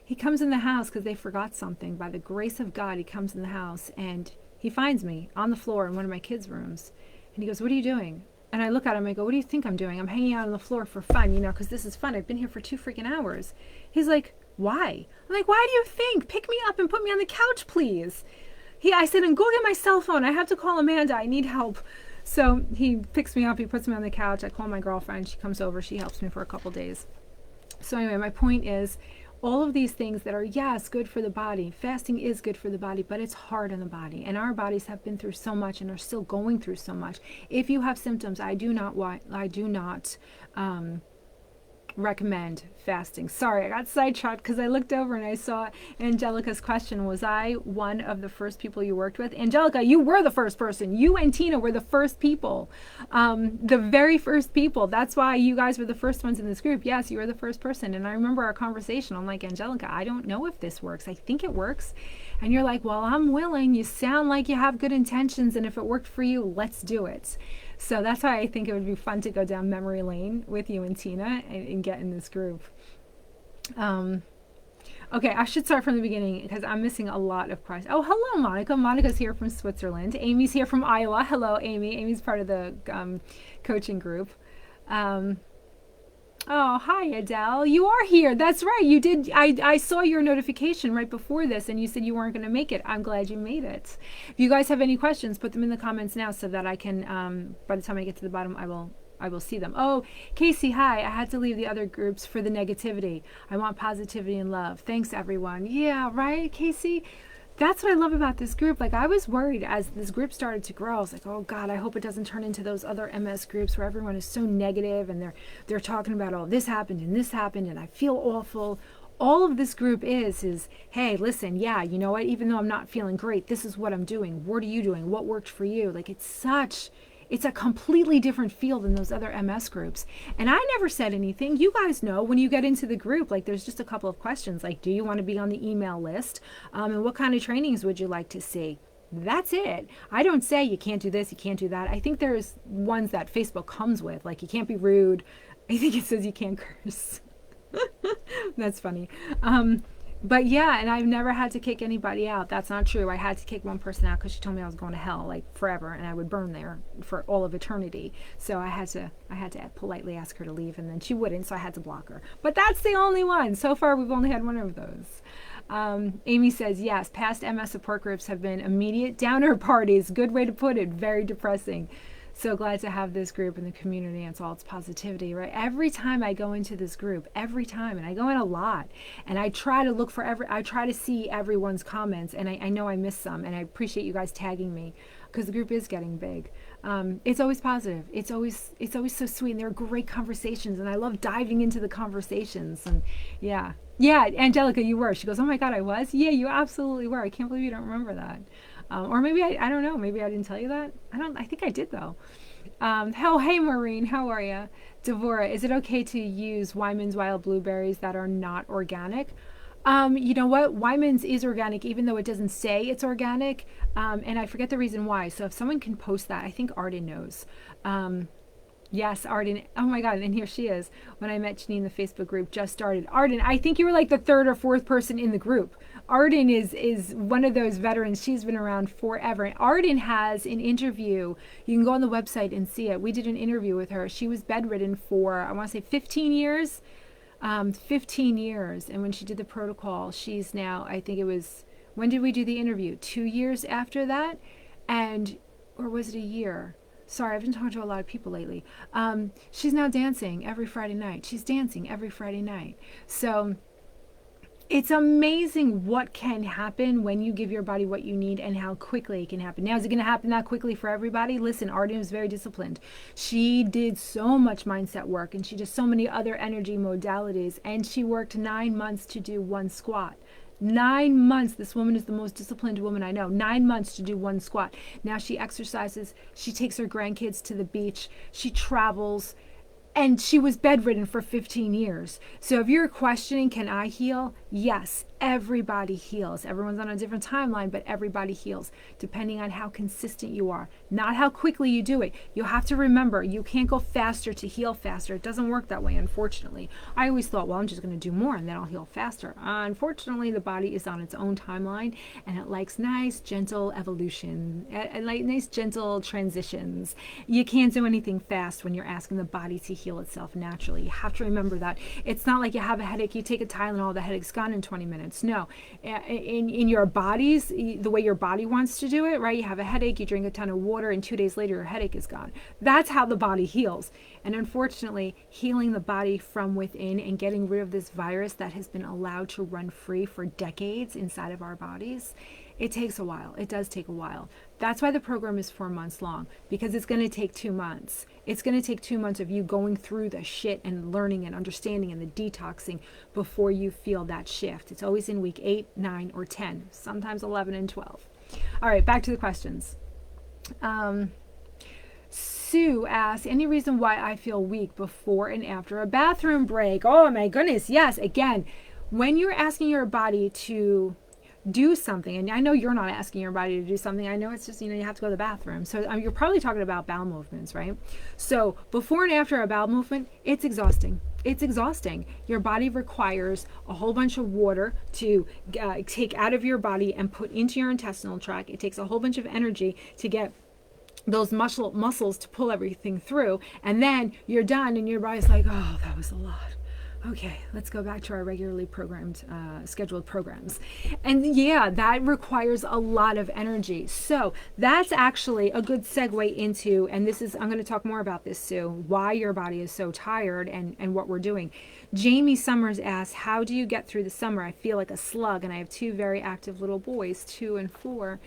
he comes in the house because they forgot something. By the grace of God, he comes in the house and he finds me on the floor in one of my kids' rooms. And he goes, what are you doing? And I look at him and I go, what do you think I'm doing? I'm hanging out on the floor for fun, because this is fun. I've been here for 2 freaking hours. He's like, why? I'm like, why do you think? Pick me up and put me on the couch, please. I said, and go get my cell phone. I have to call Amanda. I need help. So he picks me up. He puts me on the couch. I call my girlfriend. She comes over. She helps me for a couple days. So anyway, my point is, all of these things that are, yes, good for the body. Fasting is good for the body, but it's hard on the body. And our bodies have been through so much and are still going through so much. If you have symptoms, I do not recommend fasting. Sorry, I got sidetracked because I looked over and I saw Angelica's question. Was I one of the first people you worked with? Angelica, you were the first person. You and Tina were the first people. The very first people. That's why you guys were the first ones in this group. Yes, you were the first person. And I remember our conversation. I'm like, Angelica, I don't know if this works. I think it works. And you're like, well, I'm willing. You sound like you have good intentions. And if it worked for you, let's do it. So that's why I think it would be fun to go down memory lane with you and Tina and get in this group. Okay, I should start from the beginning because I'm missing a lot of questions. Oh, hello, Monica. Monica's here from Switzerland. Amy's here from Iowa. Hello, Amy. Amy's part of the coaching group. Oh, hi, Adele. You are here. That's right. You did. I saw your notification right before this, and you said you weren't going to make it. I'm glad you made it. If you guys have any questions, put them in the comments now so that I can, by the time I get to the bottom, I will see them. Oh, Casey, hi. I had to leave the other groups for the negativity. I want positivity and love. Thanks, everyone. Yeah, right, Casey? That's what I love about this group. Like, I was worried as this group started to grow. I was like, oh God, I hope it doesn't turn into those other MS groups where everyone is so negative and they're talking about, oh, this happened and I feel awful. All of this group is, hey, listen, yeah, you know what? Even though I'm not feeling great, this is what I'm doing. What are you doing? What worked for you? Like, it's such It's a completely different feel than those other MS groups. And I never said anything. You guys know when you get into the group, like there's just a couple of questions like, do you want to be on the email list? And what kind of trainings would you like to see? That's it. I don't say you can't do this, you can't do that. I think there's ones that Facebook comes with, like you can't be rude. I think it says you can't curse. That's funny. But yeah, and I've never had to kick anybody out. That's not true. I had to kick one person out because she told me I was going to hell like forever and I would burn there for all of eternity. So I had to politely ask her to leave, and then she wouldn't, so I had to block her. But that's the only one. So far we've only had one of those. Amy says, yes, past MS support groups have been immediate downer parties. Good way to put it. Very depressing. So glad to have this group in the community. It's all its positivity, right? Every time I go into this group, every time, and I go in a lot, and I try to look for I try to see everyone's comments, and I know I miss some, and I appreciate you guys tagging me because the group is getting big. It's always positive. It's always so sweet, and there are great conversations, and I love diving into the conversations, and yeah, Angelica, you were. She goes, oh my God, I was? Yeah, you absolutely were. I can't believe you don't remember that. Or maybe I don't know. Maybe I didn't tell you that. I think I did though. Oh, hey Maureen, how are you? Devora, is it okay to use Wyman's wild blueberries that are not organic? You know what? Wyman's is organic, even though it doesn't say it's organic. And I forget the reason why. So if someone can post that, I think Arden knows. Yes, Arden. Oh my God, and here she is. When I met Janine, the Facebook group just started. Arden, I think you were like the third or fourth person in the group. Arden is one of those veterans. She's been around forever. And Arden has an interview. You can go on the website and see it. We did an interview with her. She was bedridden for, I want to say 15 years. 15 years. And when she did the protocol, she's now, I think it was, when did we do the interview? 2 years after that? Or was it a year? Sorry, I've been talking to a lot of people lately. She's now dancing every Friday night. She's dancing every Friday night. So it's amazing what can happen when you give your body what you need and how quickly it can happen. Now, is it going to happen that quickly for everybody? Listen, Arden was very disciplined. She did so much mindset work, and she did so many other energy modalities, and she worked 9 months to do one squat. 9 months. This woman is the most disciplined woman I know. 9 months to do one squat. Now she exercises. She takes her grandkids to the beach. She travels. And she was bedridden for 15 years. So if you're questioning, can I heal? Yes, everybody heals. Everyone's on a different timeline, but everybody heals, depending on how consistent you are, not how quickly you do it. You have to remember, you can't go faster to heal faster. It doesn't work that way, unfortunately. I always thought, well, I'm just going to do more and then I'll heal faster. Unfortunately, the body is on its own timeline, and it likes nice, gentle evolution, like nice, gentle transitions. You can't do anything fast when you're asking the body to heal itself naturally. You have to remember that. It's not like you have a headache, you take a Tylenol, the headache's gone in 20 minutes. No, in your bodies, the way your body wants to do it, right? You have a headache, you drink a ton of water, and 2 days later your headache is gone. That's how the body heals. And unfortunately, healing the body from within and getting rid of this virus that has been allowed to run free for decades inside of our bodies, it takes a while. It does take a while. That's why the program is 4 months long, because it's going to take 2 months. It's going to take 2 months of you going through the shit and learning and understanding and the detoxing before you feel that shift. It's always in week 8, 9, or 10, sometimes 11 and 12. All right, back to the questions. Sue asks, any reason why I feel weak before and after a bathroom break? Oh my goodness, yes. Again, when you're asking your body to do something, and I know you're not asking your body to do something, I know it's just, you have to go to the bathroom. So you're probably talking about bowel movements, right? So before and after a bowel movement, it's exhausting. It's exhausting. Your body requires a whole bunch of water to take out of your body and put into your intestinal tract. It takes a whole bunch of energy to get those muscles to pull everything through, and then you're done and your body's like, oh, that was a lot. Okay, let's go back to our regularly programmed, scheduled programs. And yeah, that requires a lot of energy. So that's actually a good segue into, and this is, I'm going to talk more about this, Sue, why your body is so tired and what we're doing. Jamie Summers asks, how do you get through the summer? I feel like a slug, and I have 2 very active little boys, 2 and 4.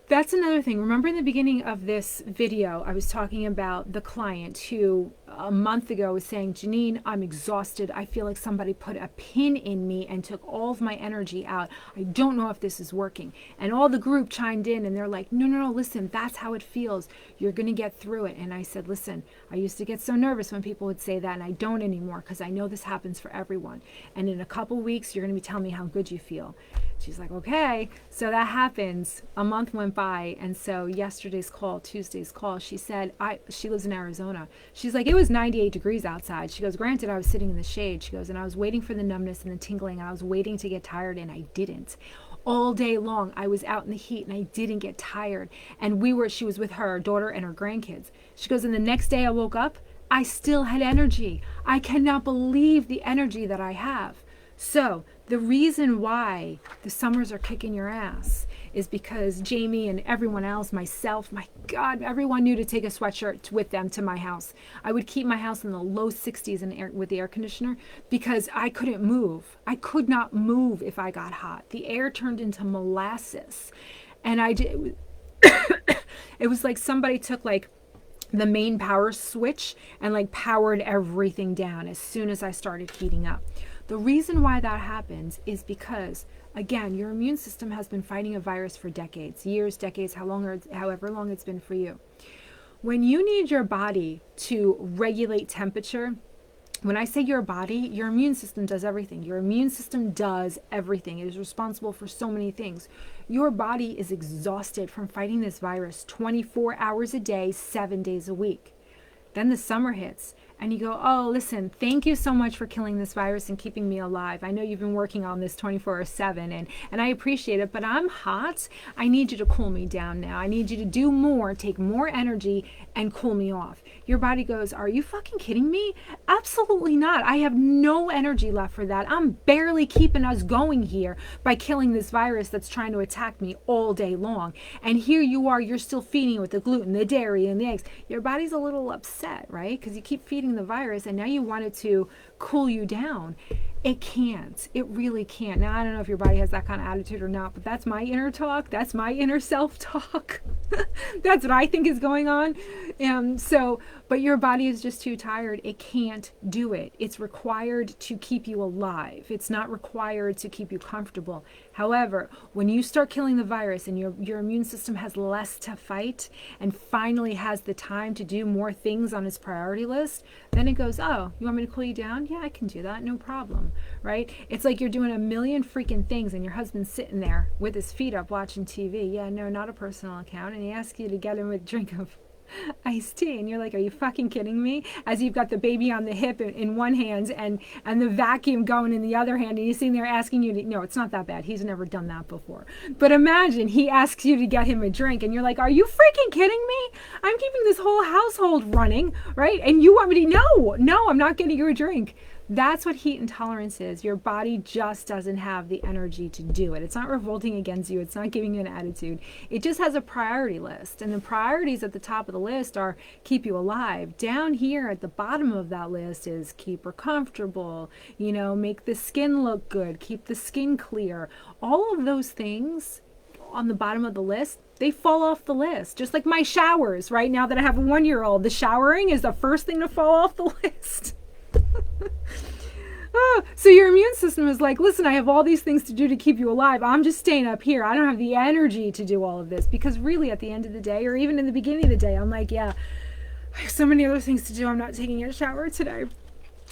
That's another thing. Remember in the beginning of this video, I was talking about the client who a month ago was saying, Janine, I'm exhausted. I feel like somebody put a pin in me and took all of my energy out. I don't know if this is working. And all the group chimed in and they're like, no, listen, that's how it feels. You're going to get through it. And I said, listen, I used to get so nervous when people would say that, and I don't anymore because I know this happens for everyone. And in a couple weeks, you're going to be telling me how good you feel. She's like, okay. So that happens. A month went by. And so Tuesday's call, she said, she lives in Arizona. She's like, it was 98 degrees outside. She goes, granted, I was sitting in the shade. She goes, and I was waiting for the numbness and the tingling. And I was waiting to get tired, and I didn't. All day long, I was out in the heat and I didn't get tired. And she was with her daughter and her grandkids. She goes, and the next day I woke up, I still had energy. I cannot believe the energy that I have. So the reason why the summers are kicking your ass is because Jamie and everyone else, myself, my God, everyone knew to take a sweatshirt with them to my house. I would keep my house in the low 60s with the air conditioner because I couldn't move. I could not move if I got hot. The air turned into molasses. And it was like somebody took like the main power switch and like powered everything down as soon as I started heating up. The reason why that happens is because, again, your immune system has been fighting a virus for decades, years, decades, however long it's been for you. When you need your body to regulate temperature, when I say your body, your immune system does everything. Your immune system does everything. It is responsible for so many things. Your body is exhausted from fighting this virus 24 hours a day, 7 days a week. Then the summer hits and you go, oh, listen, thank you so much for killing this virus and keeping me alive. I know you've been working on this 24/7 and I appreciate it, but I'm hot. I need you to cool me down now. I need you to do more, take more energy and cool me off. Your body goes, are you fucking kidding me? Absolutely not. I have no energy left for that. I'm barely keeping us going here by killing this virus that's trying to attack me all day long. And here you are, you're still feeding it with the gluten, the dairy, and the eggs. Your body's a little upset, right? Because you keep feeding the virus and now you want it to cool you down. It can't. It really can't. Now, I don't know if your body has that kind of attitude or not, but that's my inner talk. That's my inner self-talk. That's what I think is going on. But your body is just too tired. It can't do it. It's required to keep you alive. It's not required to keep you comfortable. However, when you start killing the virus and your immune system has less to fight and finally has the time to do more things on its priority list, then it goes, oh, you want me to cool you down? Yeah, I can do that. No problem. Right? It's like you're doing a million freaking things and your husband's sitting there with his feet up watching TV. Yeah, no, not a personal account. And he asks you to get him a drink of iced tea. And you're like, are you fucking kidding me? As you've got the baby on the hip in one hand and the vacuum going in the other hand. And he's sitting there asking you to, no, it's not that bad. He's never done that before. But imagine he asks you to get him a drink and you're like, are you freaking kidding me? I'm keeping this whole household running, right? And you want me to, no, I'm not getting you a drink. That's what heat intolerance is. Your body just doesn't have the energy to do it. It's not revolting against you. It's not giving you an attitude. It just has a priority list. And the priorities at the top of the list are keep you alive. Down here at the bottom of that list is keep her comfortable, make the skin look good, keep the skin clear. All of those things on the bottom of the list, they fall off the list. Just like my showers, right? Now that I have a 1-year-old, the showering is the first thing to fall off the list. So your immune system is like, listen, I have all these things to do to keep you alive. I'm just staying up here. I don't have the energy to do all of this. Because really at the end of the day, or even in the beginning of the day, I'm like, yeah, I have so many other things to do. I'm not taking a shower today.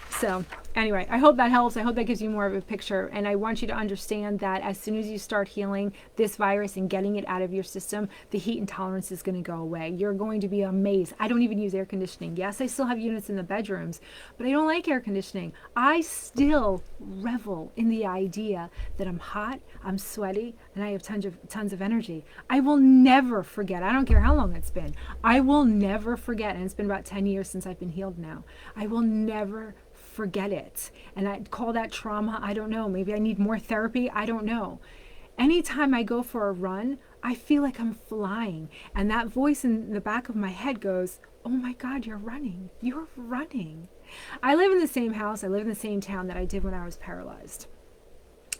So anyway, I hope that helps. I hope that gives you more of a picture. And I want you to understand that as soon as you start healing this virus and getting it out of your system, the heat intolerance is going to go away. You're going to be amazed. I don't even use air conditioning. Yes, I still have units in the bedrooms, but I don't like air conditioning. I still revel in the idea that I'm hot, I'm sweaty, and I have tons of energy. I will never forget. I don't care how long it's been. I will never forget. And it's been about 10 years since I've been healed now. I will never forget it. And I call that trauma. I don't know. Maybe I need more therapy. I don't know. Anytime I go for a run, I feel like I'm flying. And that voice in the back of my head goes, oh my God, you're running. You're running. I live in the same house. I live in the same town that I did when I was paralyzed.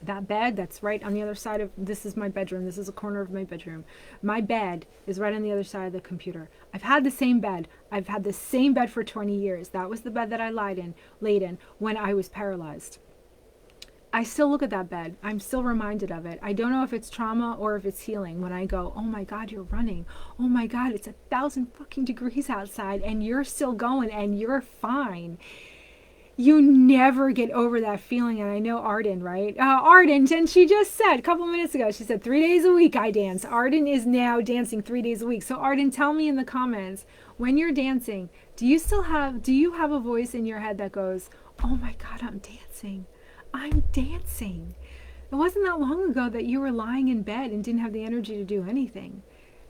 That bed that's right on the other side of, this is my bedroom, this is a corner of my bedroom, my bed is right on the other side of the computer. I've had the same bed. I've had the same bed for 20 years. That was the bed that I laid in when I was paralyzed. I still look at that bed. I'm still reminded of it. I don't know if it's trauma or if it's healing when I go, oh my God, you're running. Oh my God, it's 1,000 fucking degrees outside and you're still going and you're fine. You never get over that feeling. And I know Arden, right? Arden, and she just said a couple minutes ago, she said 3 days a week I dance. Arden is now dancing 3 days a week. So Arden, tell me in the comments, when you're dancing, do you have a voice in your head that goes, oh my God, I'm dancing. I'm dancing. It wasn't that long ago that you were lying in bed and didn't have the energy to do anything.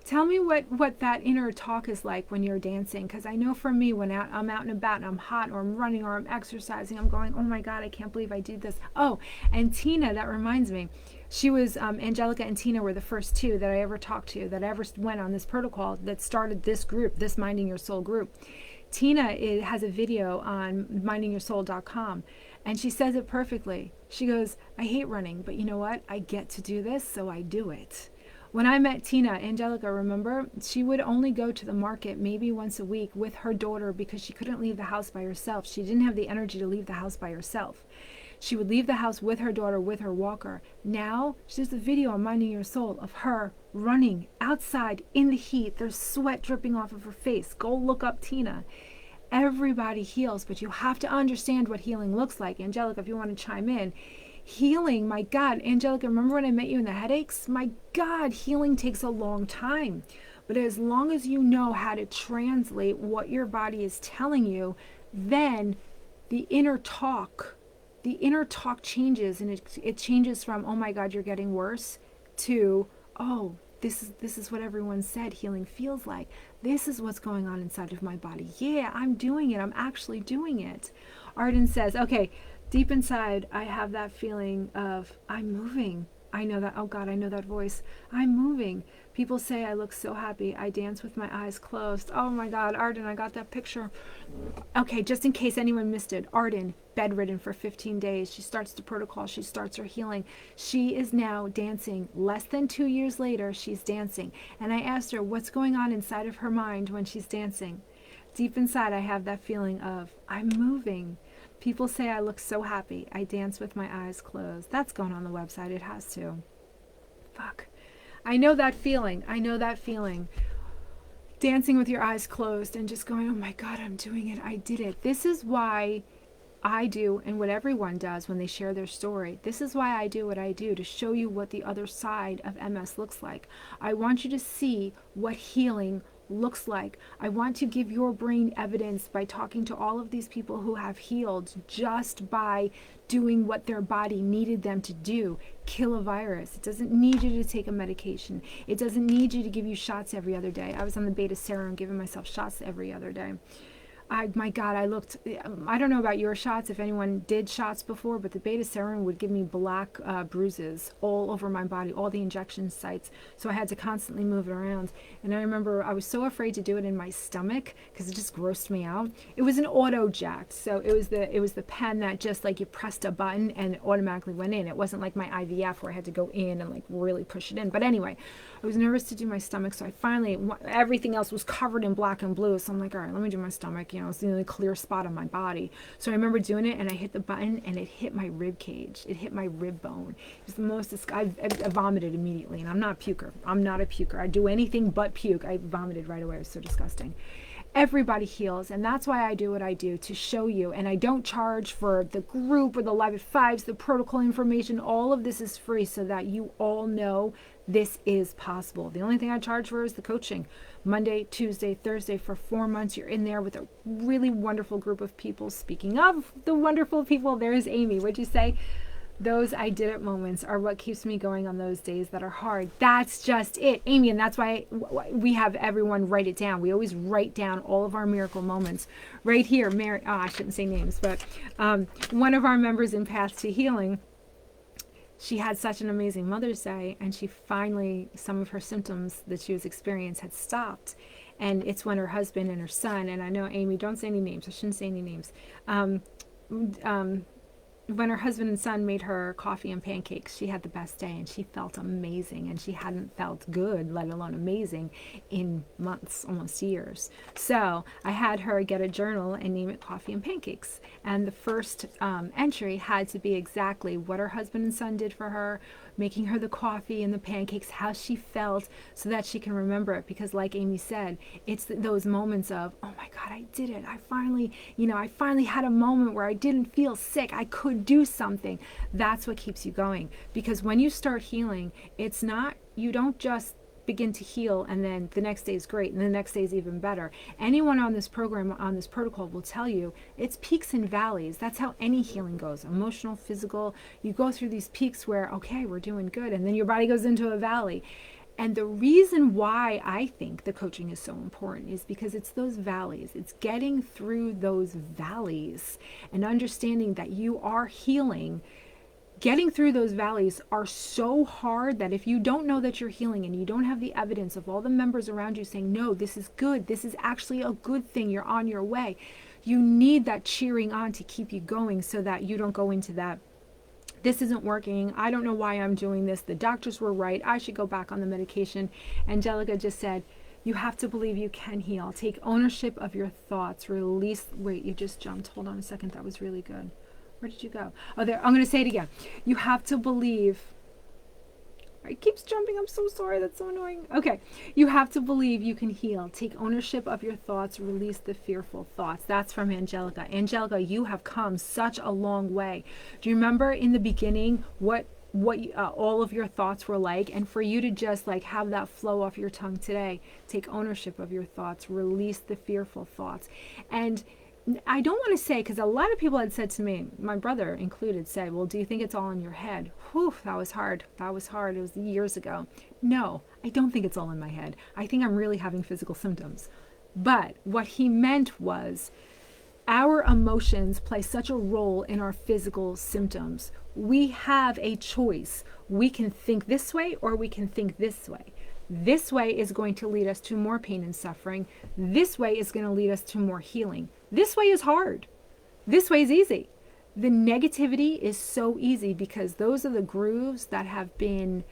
Tell me what that inner talk is like when you're dancing, because I know for me, when I'm out and about and I'm hot or I'm running or I'm exercising, I'm going, oh my God, I can't believe I did this. Oh, and Tina, that reminds me, she was, Angelica and Tina were the first two that I ever talked to, that ever went on this protocol that started this group, this Minding Your Soul group. Tina has a video on mindingyoursoul.com, and she says it perfectly. She goes, I hate running, but you know what? I get to do this, so I do it. When I met Tina, Angelica, remember, she would only go to the market maybe once a week with her daughter because she couldn't leave the house by herself. She didn't have the energy to leave the house by herself. She would leave the house with her daughter, with her walker. Now, there's a video on Minding Your Soul of her running outside in the heat. There's sweat dripping off of her face. Go look up Tina. Everybody heals, but you have to understand what healing looks like. Angelica, if you want to chime in. Healing, my God, Angelica, remember when I met you in the headaches? My God, healing takes a long time. But as long as you know how to translate what your body is telling you, then the inner talk changes, and it changes from, oh my God, you're getting worse, to, oh, this is what everyone said healing feels like. This is what's going on inside of my body. Yeah, I'm doing it. I'm actually doing it. Arden says, okay, deep inside, I have that feeling of, I'm moving. I know that, oh God, I know that voice. I'm moving. People say I look so happy. I dance with my eyes closed. Oh my God, Arden, I got that picture. Okay, just in case anyone missed it, Arden, bedridden for 15 days. She starts the protocol. She starts her healing. She is now dancing. Less than 2 years later, she's dancing. And I asked her, what's going on inside of her mind when she's dancing? Deep inside, I have that feeling of, I'm moving. People say I look so happy. I dance with my eyes closed. That's going on the website. It has to. Fuck. I know that feeling. I know that feeling. Dancing with your eyes closed and just going, oh my God, I'm doing it. I did it. This is why I do, and what everyone does when they share their story. This is why I do what I do, to show you what the other side of MS looks like. I want you to see what healing looks like. I want to give your brain evidence by talking to all of these people who have healed just by doing what their body needed them to do. Kill a virus. It doesn't need you to take a medication. It doesn't need you to give you shots every other day. I was on the beta serum giving myself shots every other day. My God, I don't know about your shots, if anyone did shots before, but the beta serum would give me black bruises all over my body, all the injection sites. So I had to constantly move it around. And I remember I was so afraid to do it in my stomach because it just grossed me out. It was an auto jacked. So it was the pen that just like you pressed a button and it automatically went in. It wasn't like my IVF where I had to go in and like really push it in. But anyway, I was nervous to do my stomach. So I finally, everything else was covered in black and blue. So I'm like, all right, let me do my stomach. You know, it's the only clear spot on my body. So I remember doing it and I hit the button and it hit my rib cage. It hit my rib bone. It was the most, I vomited immediately, and I'm not a puker. I'm not a puker. I do anything but puke. I vomited right away. It was so disgusting. Everybody heals, and that's why I do what I do, to show you. And I don't charge for the group or the live at fives, the protocol information. All of this is free so that you all know this is possible. The only thing I charge for is the coaching. Monday, Tuesday, Thursday for 4 months. You're in there with a really wonderful group of people. Speaking of the wonderful people, there's Amy. What'd you say? Those I did it moments are what keeps me going on those days that are hard. That's just it, Amy. And that's why we have everyone write it down. We always write down all of our miracle moments right here. Mary, I shouldn't say names, but one of our members in Path to Healing, she had such an amazing Mother's Day, and she finally, some of her symptoms that she was experiencing had stopped. And it's when her husband and her son, and I know, Amy, don't say any names. I shouldn't say any names. when her husband and son made her coffee and pancakes, she had the best day and she felt amazing, and she hadn't felt good, let alone amazing, in months, almost years. So I had her get a journal and name it Coffee and Pancakes. And the first entry had to be exactly what her husband and son did for her, making her the coffee and the pancakes, how she felt, so that she can remember it. Because like Amy said, it's those moments of, oh my God, I did it. I finally had a moment where I didn't feel sick. I could do something. That's what keeps you going. Because when you start healing, it's not, you don't just begin to heal and then the next day is great and the next day is even better. Anyone on this program, on this protocol, will tell you it's peaks and valleys. That's how any healing goes, emotional, physical. You go through these peaks where, okay, we're doing good, and then your body goes into a valley. And the reason why I think the coaching is so important is because it's those valleys. It's getting through those valleys and understanding that you are healing. Getting through those valleys are so hard that if you don't know that you're healing and you don't have the evidence of all the members around you saying, no, this is good, this is actually a good thing, you're on your way, you need that cheering on to keep you going, so that you don't go into that, this isn't working, I don't know why I'm doing this, the doctors were right, I should go back on the medication. Angelica just said, you have to believe you can heal. Take ownership of your thoughts. Release, wait, you just jumped. Hold on a second, that was really good. Where did you go? Oh, there. I'm going to say it again. You have to believe. It keeps jumping. I'm so sorry. That's so annoying. Okay. You have to believe you can heal. Take ownership of your thoughts. Release the fearful thoughts. That's from Angelica. Angelica, you have come such a long way. Do you remember in the beginning what all of your thoughts were like? And for you to just like have that flow off your tongue today, take ownership of your thoughts. Release the fearful thoughts. And I don't want to say, because a lot of people had said to me, my brother included, said, well, do you think it's all in your head? Whew, that was hard. That was hard. It was years ago. No, I don't think it's all in my head. I think I'm really having physical symptoms. But what he meant was our emotions play such a role in our physical symptoms. We have a choice. We can think this way or we can think this way. This way is going to lead us to more pain and suffering. This way is going to lead us to more healing. This way is hard. This way is easy. The negativity is so easy because those are the grooves that have been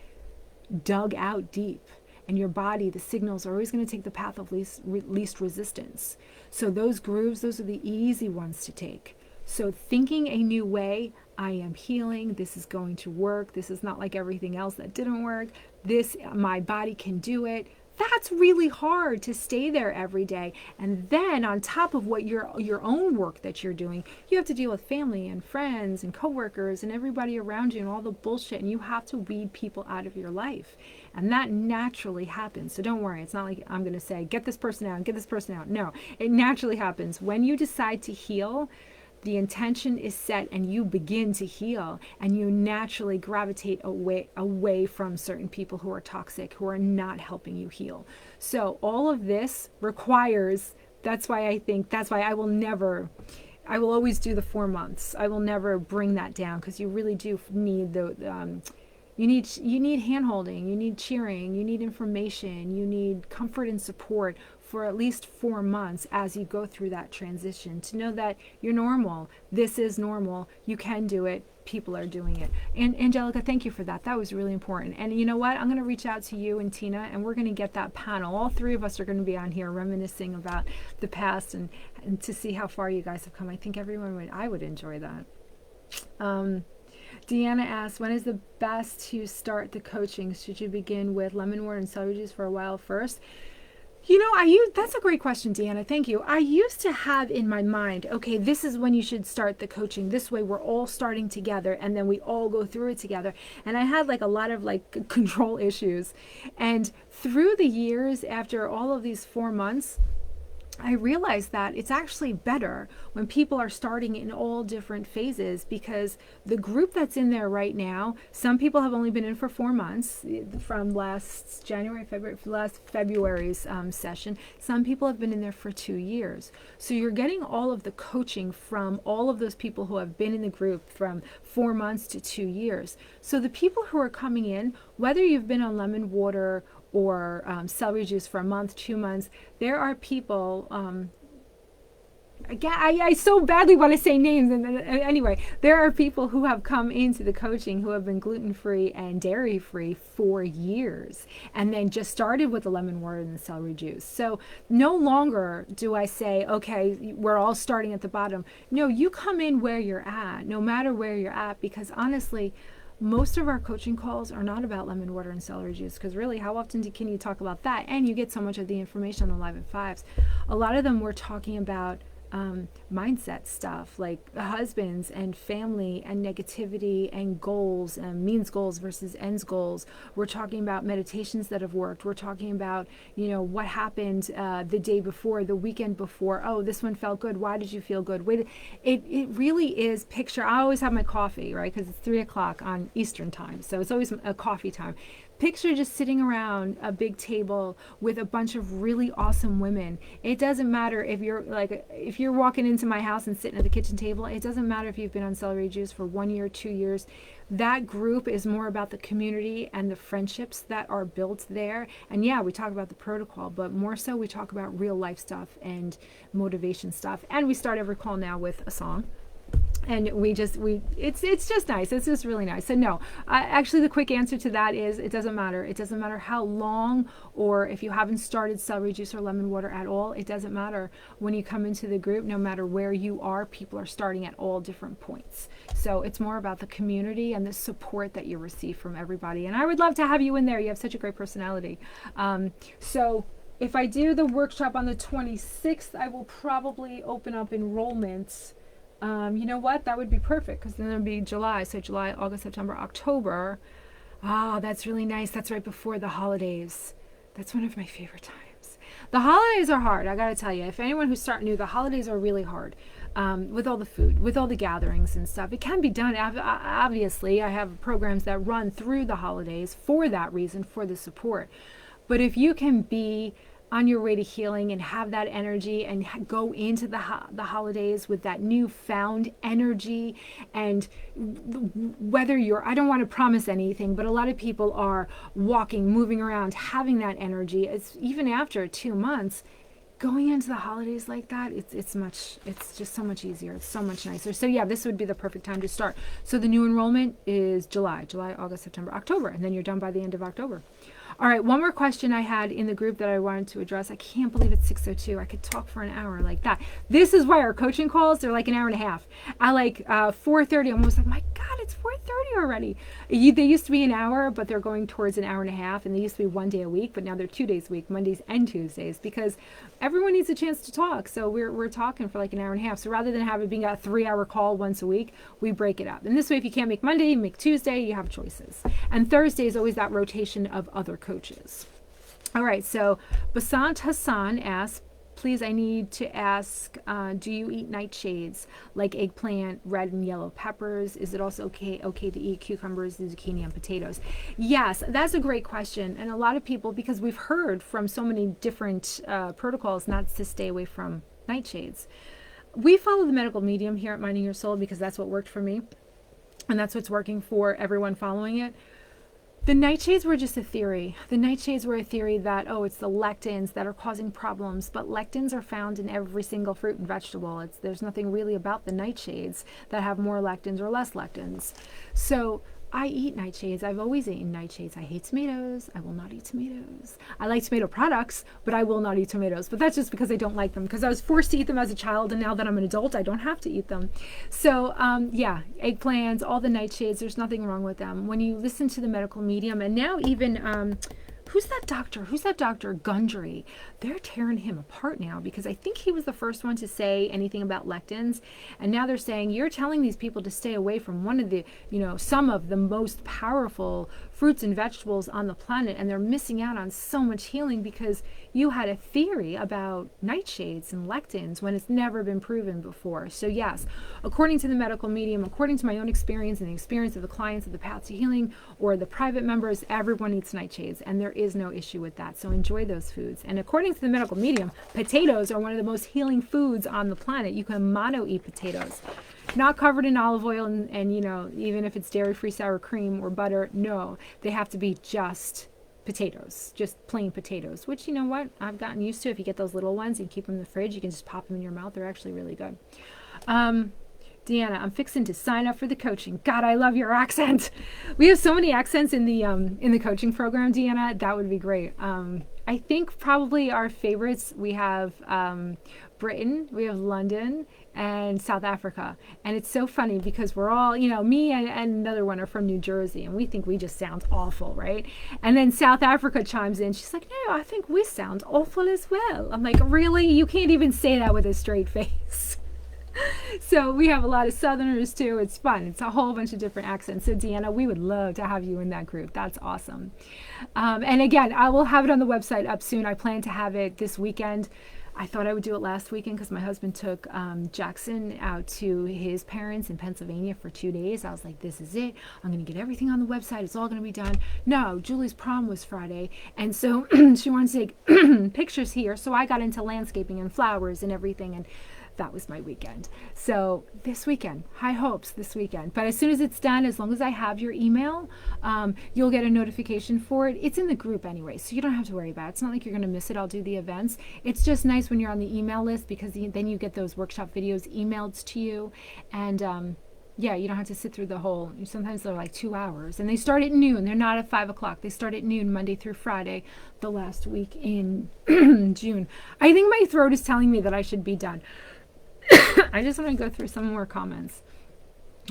dug out deep. And your body, the signals are always going to take the path of least resistance. So those grooves, those are the easy ones to take. So thinking a new way, I am healing, this is going to work, this is not like everything else that didn't work, this, my body can do it. That's really hard to stay there every day. And then on top of what your own work that you're doing, you have to deal with family and friends and coworkers and everybody around you and all the bullshit, and you have to weed people out of your life. And that naturally happens. So don't worry, it's not like I'm going to say, get this person out, get this person out. No, it naturally happens. When you decide to heal, the intention is set and you begin to heal, and you naturally gravitate away from certain people who are toxic, who are not helping you heal. So all of this requires, that's why I will always do the 4 months. I will never bring that down, because you really do need you need hand holding, you need cheering, you need information, you need comfort and support for at least 4 months as you go through that transition, to know that you're normal. This is normal. You can do it. People are doing it. And Angelica, thank you for that. That was really important. And you know what? I'm going to reach out to you and Tina, and we're going to get that panel. All three of us are going to be on here reminiscing about the past and to see how far you guys have come. I think I would enjoy that. Deanna asks, when is the best to start the coaching? Should you begin with lemon water and celery juice for a while first? You know, that's a great question, Deanna. Thank you. I used to have in my mind, okay, this is when you should start the coaching. This way we're all starting together and then we all go through it together. And I had like a lot of like control issues. And through the years, after all of these 4 months, I realized that it's actually better when people are starting in all different phases, because the group that's in there right now, some people have only been in for 4 months from last February's session. Some people have been in there for 2 years. So you're getting all of the coaching from all of those people who have been in the group from 4 months to 2 years. So the people who are coming in, whether you've been on lemon water or celery juice for a month, 2 months, there are people, Again, I so badly want to say names, and anyway, there are people who have come into the coaching who have been gluten-free and dairy-free for years, and then just started with the lemon water and the celery juice. So no longer do I say, okay, we're all starting at the bottom. No, you come in where you're at, no matter where you're at, because honestly, most of our coaching calls are not about lemon water and celery juice, because really, how often can you talk about that? And you get so much of the information on the Live at Fives. A lot of them we're talking about mindset stuff, like husbands and family and negativity and goals, means goals versus ends goals. We're talking about meditations that have worked. We're talking about, what happened the day before, the weekend before. Oh, this one felt good. Why did you feel good? Wait, it really is picture. I always have my coffee, right? Because it's 3:00 on Eastern time. So it's always a coffee time. Picture just sitting around a big table with a bunch of really awesome women. It doesn't matter if you're walking into my house and sitting at the kitchen table. It doesn't matter if you've been on celery juice for 1 year, 2 years. That group is more about the community and the friendships that are built there. And yeah, we talk about the protocol, but more so we talk about real life stuff and motivation stuff. And we start every call now with a song. And it's just nice. It's just really nice. So no, actually the quick answer to that is it doesn't matter. It doesn't matter how long, or if you haven't started celery juice or lemon water at all, it doesn't matter. When you come into the group, no matter where you are, people are starting at all different points. So it's more about the community and the support that you receive from everybody. And I would love to have you in there. You have such a great personality. So if I do the workshop on the 26th, I will probably open up enrollments. You know what? That would be perfect, because then it would be July. So July, August, September, October. Ah, that's really nice. That's right before the holidays. That's one of my favorite times. The holidays are hard, I got to tell you. If anyone who's starting new, the holidays are really hard. With all the food, with all the gatherings and stuff. It can be done. Obviously, I have programs that run through the holidays for that reason, for the support. But if you can be on your way to healing and have that energy and go into the holidays with that newfound energy, and whether I don't want to promise anything, but a lot of people are walking, moving around, having that energy. It's even after 2 months, going into the holidays like that, it's just so much easier. It's so much nicer. So yeah, this would be the perfect time to start. So the new enrollment is July, August, September, October, and then you're done by the end of October. All right, one more question I had in the group that I wanted to address. I can't believe it's 6:02. I could talk for an hour like that. This is why our coaching calls, they're like an hour and a half. At 4:30, I'm almost like, my God, it's 4:30 already. They used to be an hour, but they're going towards an hour and a half, and they used to be 1 day a week, but now they're 2 days a week, Mondays and Tuesdays, because everyone needs a chance to talk. So we're talking for like an hour and a half. So rather than have it being a 3-hour call once a week, we break it up. And this way, if you can't make Monday, you make Tuesday, you have choices. And Thursday is always that rotation of other coaches. All right, so Basant Hassan asks, please, I need to ask, do you eat nightshades like eggplant, red and yellow peppers? Is it also okay to eat cucumbers, zucchini, and potatoes? Yes, that's a great question. And a lot of people, because we've heard from so many different protocols not to stay away from nightshades. We follow the medical medium here at Minding Your Soul because that's what worked for me. And that's what's working for everyone following it. The nightshades were just a theory. The nightshades were a theory that, it's the lectins that are causing problems, but lectins are found in every single fruit and vegetable. There's nothing really about the nightshades that have more lectins or less lectins. So I eat nightshades. I've always eaten nightshades. I hate tomatoes. I will not eat tomatoes. I like tomato products, but I will not eat tomatoes. But that's just because I don't like them, because I was forced to eat them as a child, and now that I'm an adult, I don't have to eat them. So yeah, eggplants, all the nightshades, there's nothing wrong with them. When you listen to the medical medium, and now even who's that doctor Gundry, they're tearing him apart now, because I think he was the first one to say anything about lectins, and now they're saying you're telling these people to stay away from one of the some of the most powerful fruits and vegetables on the planet, and they're missing out on so much healing because you had a theory about nightshades and lectins when it's never been proven before. So yes, according to the medical medium, according to my own experience and the experience of the clients of the Path to Healing or the private members, everyone eats nightshades, and there is no issue with that. So enjoy those foods. And according to the medical medium, potatoes are one of the most healing foods on the planet. You can mono eat potatoes. Not covered in olive oil and even if it's dairy-free sour cream or butter, no. They have to be just potatoes, just plain potatoes, which, you know what, I've gotten used to. If you get those little ones and keep them in the fridge, you can just pop them in your mouth. They're actually really good. Deanna, I'm fixing to sign up for the coaching. God, I love your accent. We have so many accents in the coaching program, Deanna. That would be great. I think probably our favorites, we have Britain, we have London, and South Africa. And it's so funny because we're all, you know, me and another one are from New Jersey, and we think we just sound awful, right? And then South Africa chimes in. She's like, no, I think we sound awful as well. I'm like, really? You can't even say that with a straight face. So we have a lot of Southerners too. It's fun. It's a whole bunch of different accents. So Deanna, we would love to have you in that group. That's awesome. And again, I will have it on the website up soon. I plan to have it this weekend. I thought I would do it last weekend because my husband took Jackson out to his parents in Pennsylvania for 2 days. I was like, this is it. I'm going to get everything on the website. It's all going to be done. No, Julie's prom was Friday. And so she wanted to take pictures here. So I got into landscaping and flowers and everything. And that was my weekend. So this weekend, high hopes this weekend. But as soon as it's done, as long as I have your email, you'll get a notification for it. It's in the group anyway, so you don't have to worry about it. It's not like you're going to miss it. I'll do the events. It's just nice when you're on the email list because then you get those workshop videos emailed to you. And yeah, you don't have to sit through the whole, sometimes they're like 2 hours. And they start at noon. They're not at 5 o'clock. They start at noon, Monday through Friday, the last week in June. I think my throat is telling me that I should be done. I just want to go through some more comments.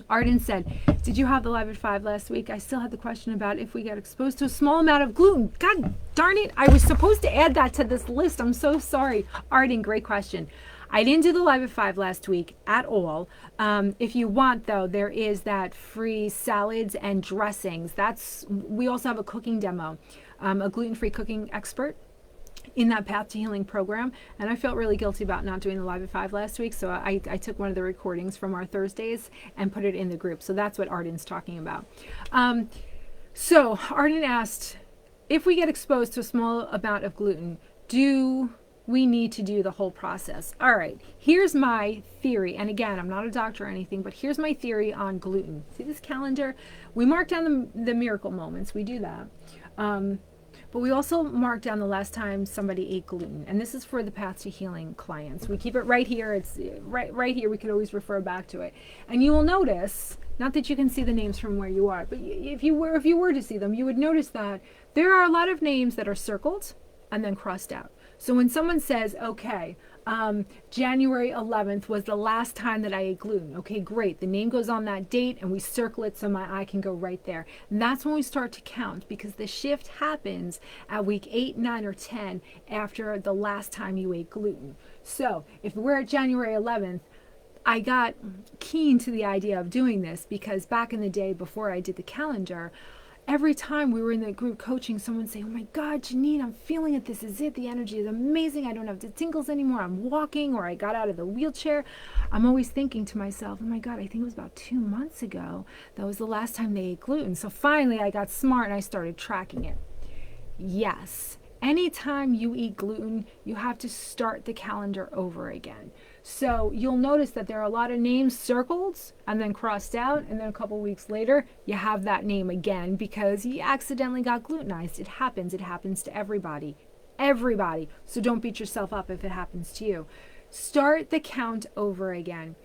Arden said, did you have the live at 5 last week? I still had the question about if we get exposed to a small amount of gluten. God darn it. I was supposed to add that to this list. I'm so sorry. Arden, great question. I didn't do the live at 5 last week at all. If you want, though, there is that free salads and dressings. We also have a cooking demo, a gluten-free cooking expert in that Path to Healing program, and I felt really guilty about not doing the live at 5 last week, so I took one of the recordings from our Thursdays and put it in the group. So that's what Arden's talking about. So Arden asked, if we get exposed to a small amount of gluten, do we need to do the whole process? All right, here's my theory, and again, I'm not a doctor or anything, but here's my theory on gluten. See this calendar? We mark down the miracle moments. We do that. But we also mark down the last time somebody ate gluten. And this is for the Path to Healing clients. We keep it right here. It's right here. We can always refer back to it. And you will notice, not that you can see the names from where you are, but if you were to see them, you would notice that there are a lot of names that are circled and then crossed out. So when someone says, okay, January 11th was the last time that I ate gluten. Okay, great. The name goes on that date and we circle it so my eye can go right there. And that's when we start to count, because the shift happens at week 8, 9, or 10 after the last time you ate gluten. So if we're at January 11th, I got keen to the idea of doing this because back in the day before I did the calendar, every time we were in the group coaching, someone would say, oh my God, Janine, I'm feeling it. This is it. The energy is amazing. I don't have the tingles anymore. I'm walking, or I got out of the wheelchair. I'm always thinking to myself, oh my God, I think it was about 2 months ago. That was the last time they ate gluten. So finally I got smart and I started tracking it. Yes. Anytime you eat gluten, you have to start the calendar over again. So you'll notice that there are a lot of names circled and then crossed out, and then a couple weeks later, you have that name again because you accidentally got glutenized. It happens. It happens to everybody. Everybody. So don't beat yourself up if it happens to you. Start the count over again.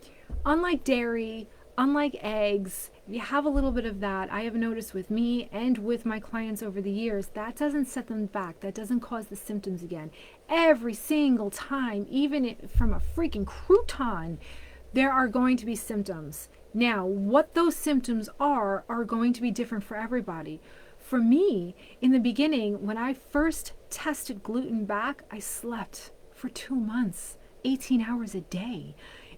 Unlike dairy, unlike eggs, if you have a little bit of that, I have noticed with me and with my clients over the years, that doesn't set them back. That doesn't cause the symptoms again. Every single time, even from a freaking crouton, there are going to be symptoms. Now, what those symptoms are going to be different for everybody. For me, in the beginning, when I first tested gluten back, I slept for 2 months, 18 hours a day.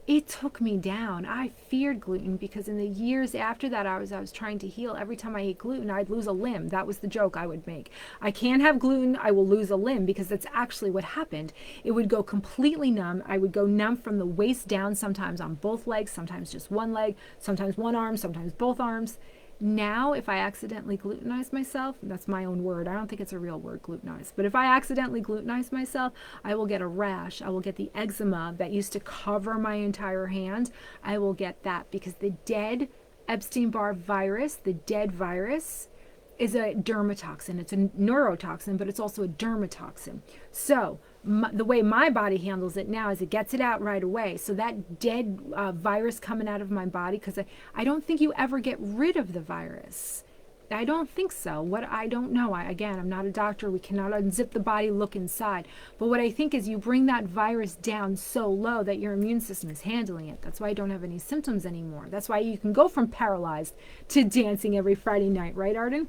It took me down. I feared gluten because in the years after that, I was trying to heal. Every time I ate gluten, I'd lose a limb. That was the joke I would make. I can't have gluten, I will lose a limb, because that's actually what happened. It would go completely numb. I would go numb from the waist down, sometimes on both legs, sometimes just one leg, sometimes one arm, sometimes both arms. Now, if I accidentally glutenized myself, that's my own word. I don't think it's a real word, glutenized. But if I accidentally glutenized myself, I will get a rash. I will get the eczema that used to cover my entire hand. I will get that because the dead Epstein-Barr virus, the dead virus, is a dermatoxin. It's a neurotoxin, but it's also a dermatoxin. So the way my body handles it now is it gets it out right away. So that dead virus coming out of my body, because I don't think you ever get rid of the virus. I don't think so. I don't know. Again, I'm not a doctor. We cannot unzip the body, look inside. But what I think is you bring that virus down so low that your immune system is handling it. That's why I don't have any symptoms anymore. That's why you can go from paralyzed to dancing every Friday night, right, Arden?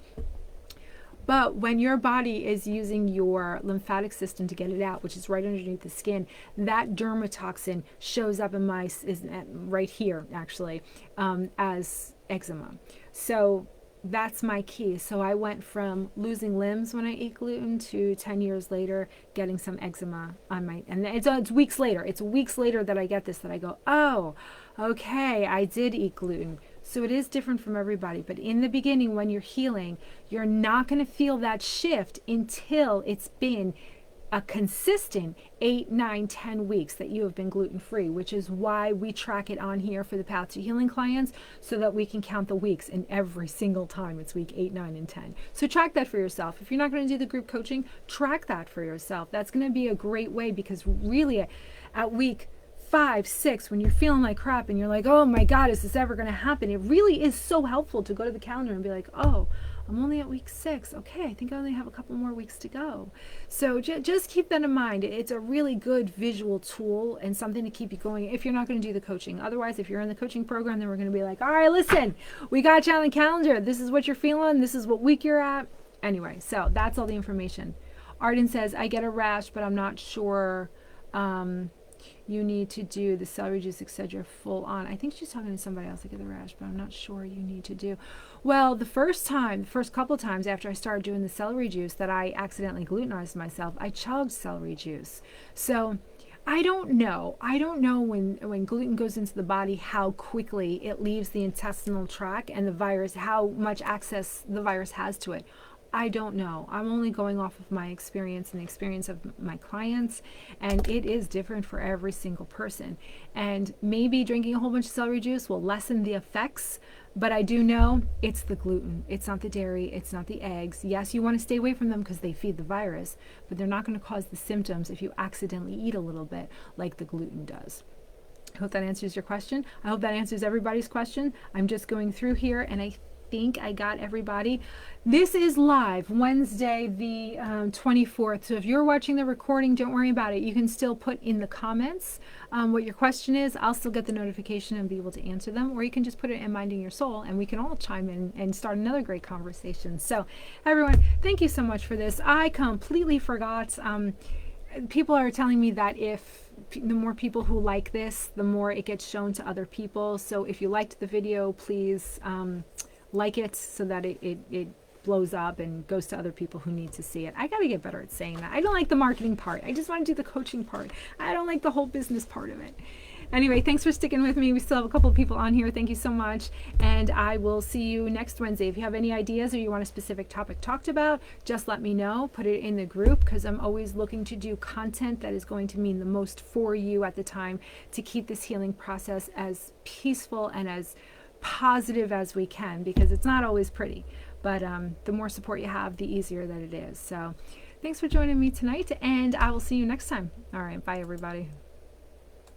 But when your body is using your lymphatic system to get it out, which is right underneath the skin, that dermatoxin shows up in right here, actually, as eczema. So that's my key. So I went from losing limbs when I ate gluten to 10 years later getting some eczema on my, and it's weeks later. It's weeks later that I get this, that I go, oh, okay, I did eat gluten. So it is different from everybody. But in the beginning, when you're healing, you're not going to feel that shift until it's been a consistent 8, 9, 10 weeks that you have been gluten-free, which is why we track it on here for the Path to Healing clients, so that we can count the weeks, and every single time it's week 8, 9, and 10. So track that for yourself. If you're not going to do the group coaching, track that for yourself. That's going to be a great way, because really at week 5, 6, when you're feeling like crap and you're like, oh my God, is this ever going to happen? It really is so helpful to go to the calendar and be like, oh, I'm only at week 6. Okay, I think I only have a couple more weeks to go. So just keep that in mind. It's a really good visual tool and something to keep you going if you're not going to do the coaching. Otherwise, if you're in the coaching program, then we're going to be like, all right, listen, we got you on the calendar. This is what you're feeling. This is what week you're at. Anyway, so that's all the information. Arden says, I get a rash, but I'm not sure you need to do the celery juice, etc. full on. I think she's talking to somebody else. I get the rash, but I'm not sure you need to do. Well, the first couple times after I started doing the celery juice that I accidentally glutenized myself, I chugged celery juice. So I don't know. I don't know when gluten goes into the body how quickly it leaves the intestinal tract and the virus, how much access the virus has to it. I don't know. I'm only going off of my experience and the experience of my clients, and it is different for every single person. And maybe drinking a whole bunch of celery juice will lessen the effects, but I do know it's the gluten. It's not the dairy. It's not the eggs. Yes, you want to stay away from them because they feed the virus, but they're not going to cause the symptoms if you accidentally eat a little bit like the gluten does. I hope that answers your question. I hope that answers everybody's question. I'm just going through here, and I think I got everybody. This is live Wednesday the 24th, so if you're watching the recording, don't worry about it. You can still put in the comments what your question is. I'll still get the notification and be able to answer them, or you can just put it in Minding Your Soul and we can all chime in and start another great conversation. So everyone, thank you so much for this. I completely forgot. People are telling me that the more people who like this, the more it gets shown to other people. So if you liked the video, please like it so that it blows up and goes to other people who need to see it. I got to get better at saying that. I don't like the marketing part. I just want to do the coaching part. I don't like the whole business part of it. Anyway, thanks for sticking with me. We still have a couple of people on here. Thank you so much. And I will see you next Wednesday. If you have any ideas or you want a specific topic talked about, just let me know. Put it in the group, because I'm always looking to do content that is going to mean the most for you at the time to keep this healing process as peaceful and as positive as we can, because it's not always pretty, but the more support you have, the easier that it is. So thanks for joining me tonight, and I will see you next time. All right, bye everybody.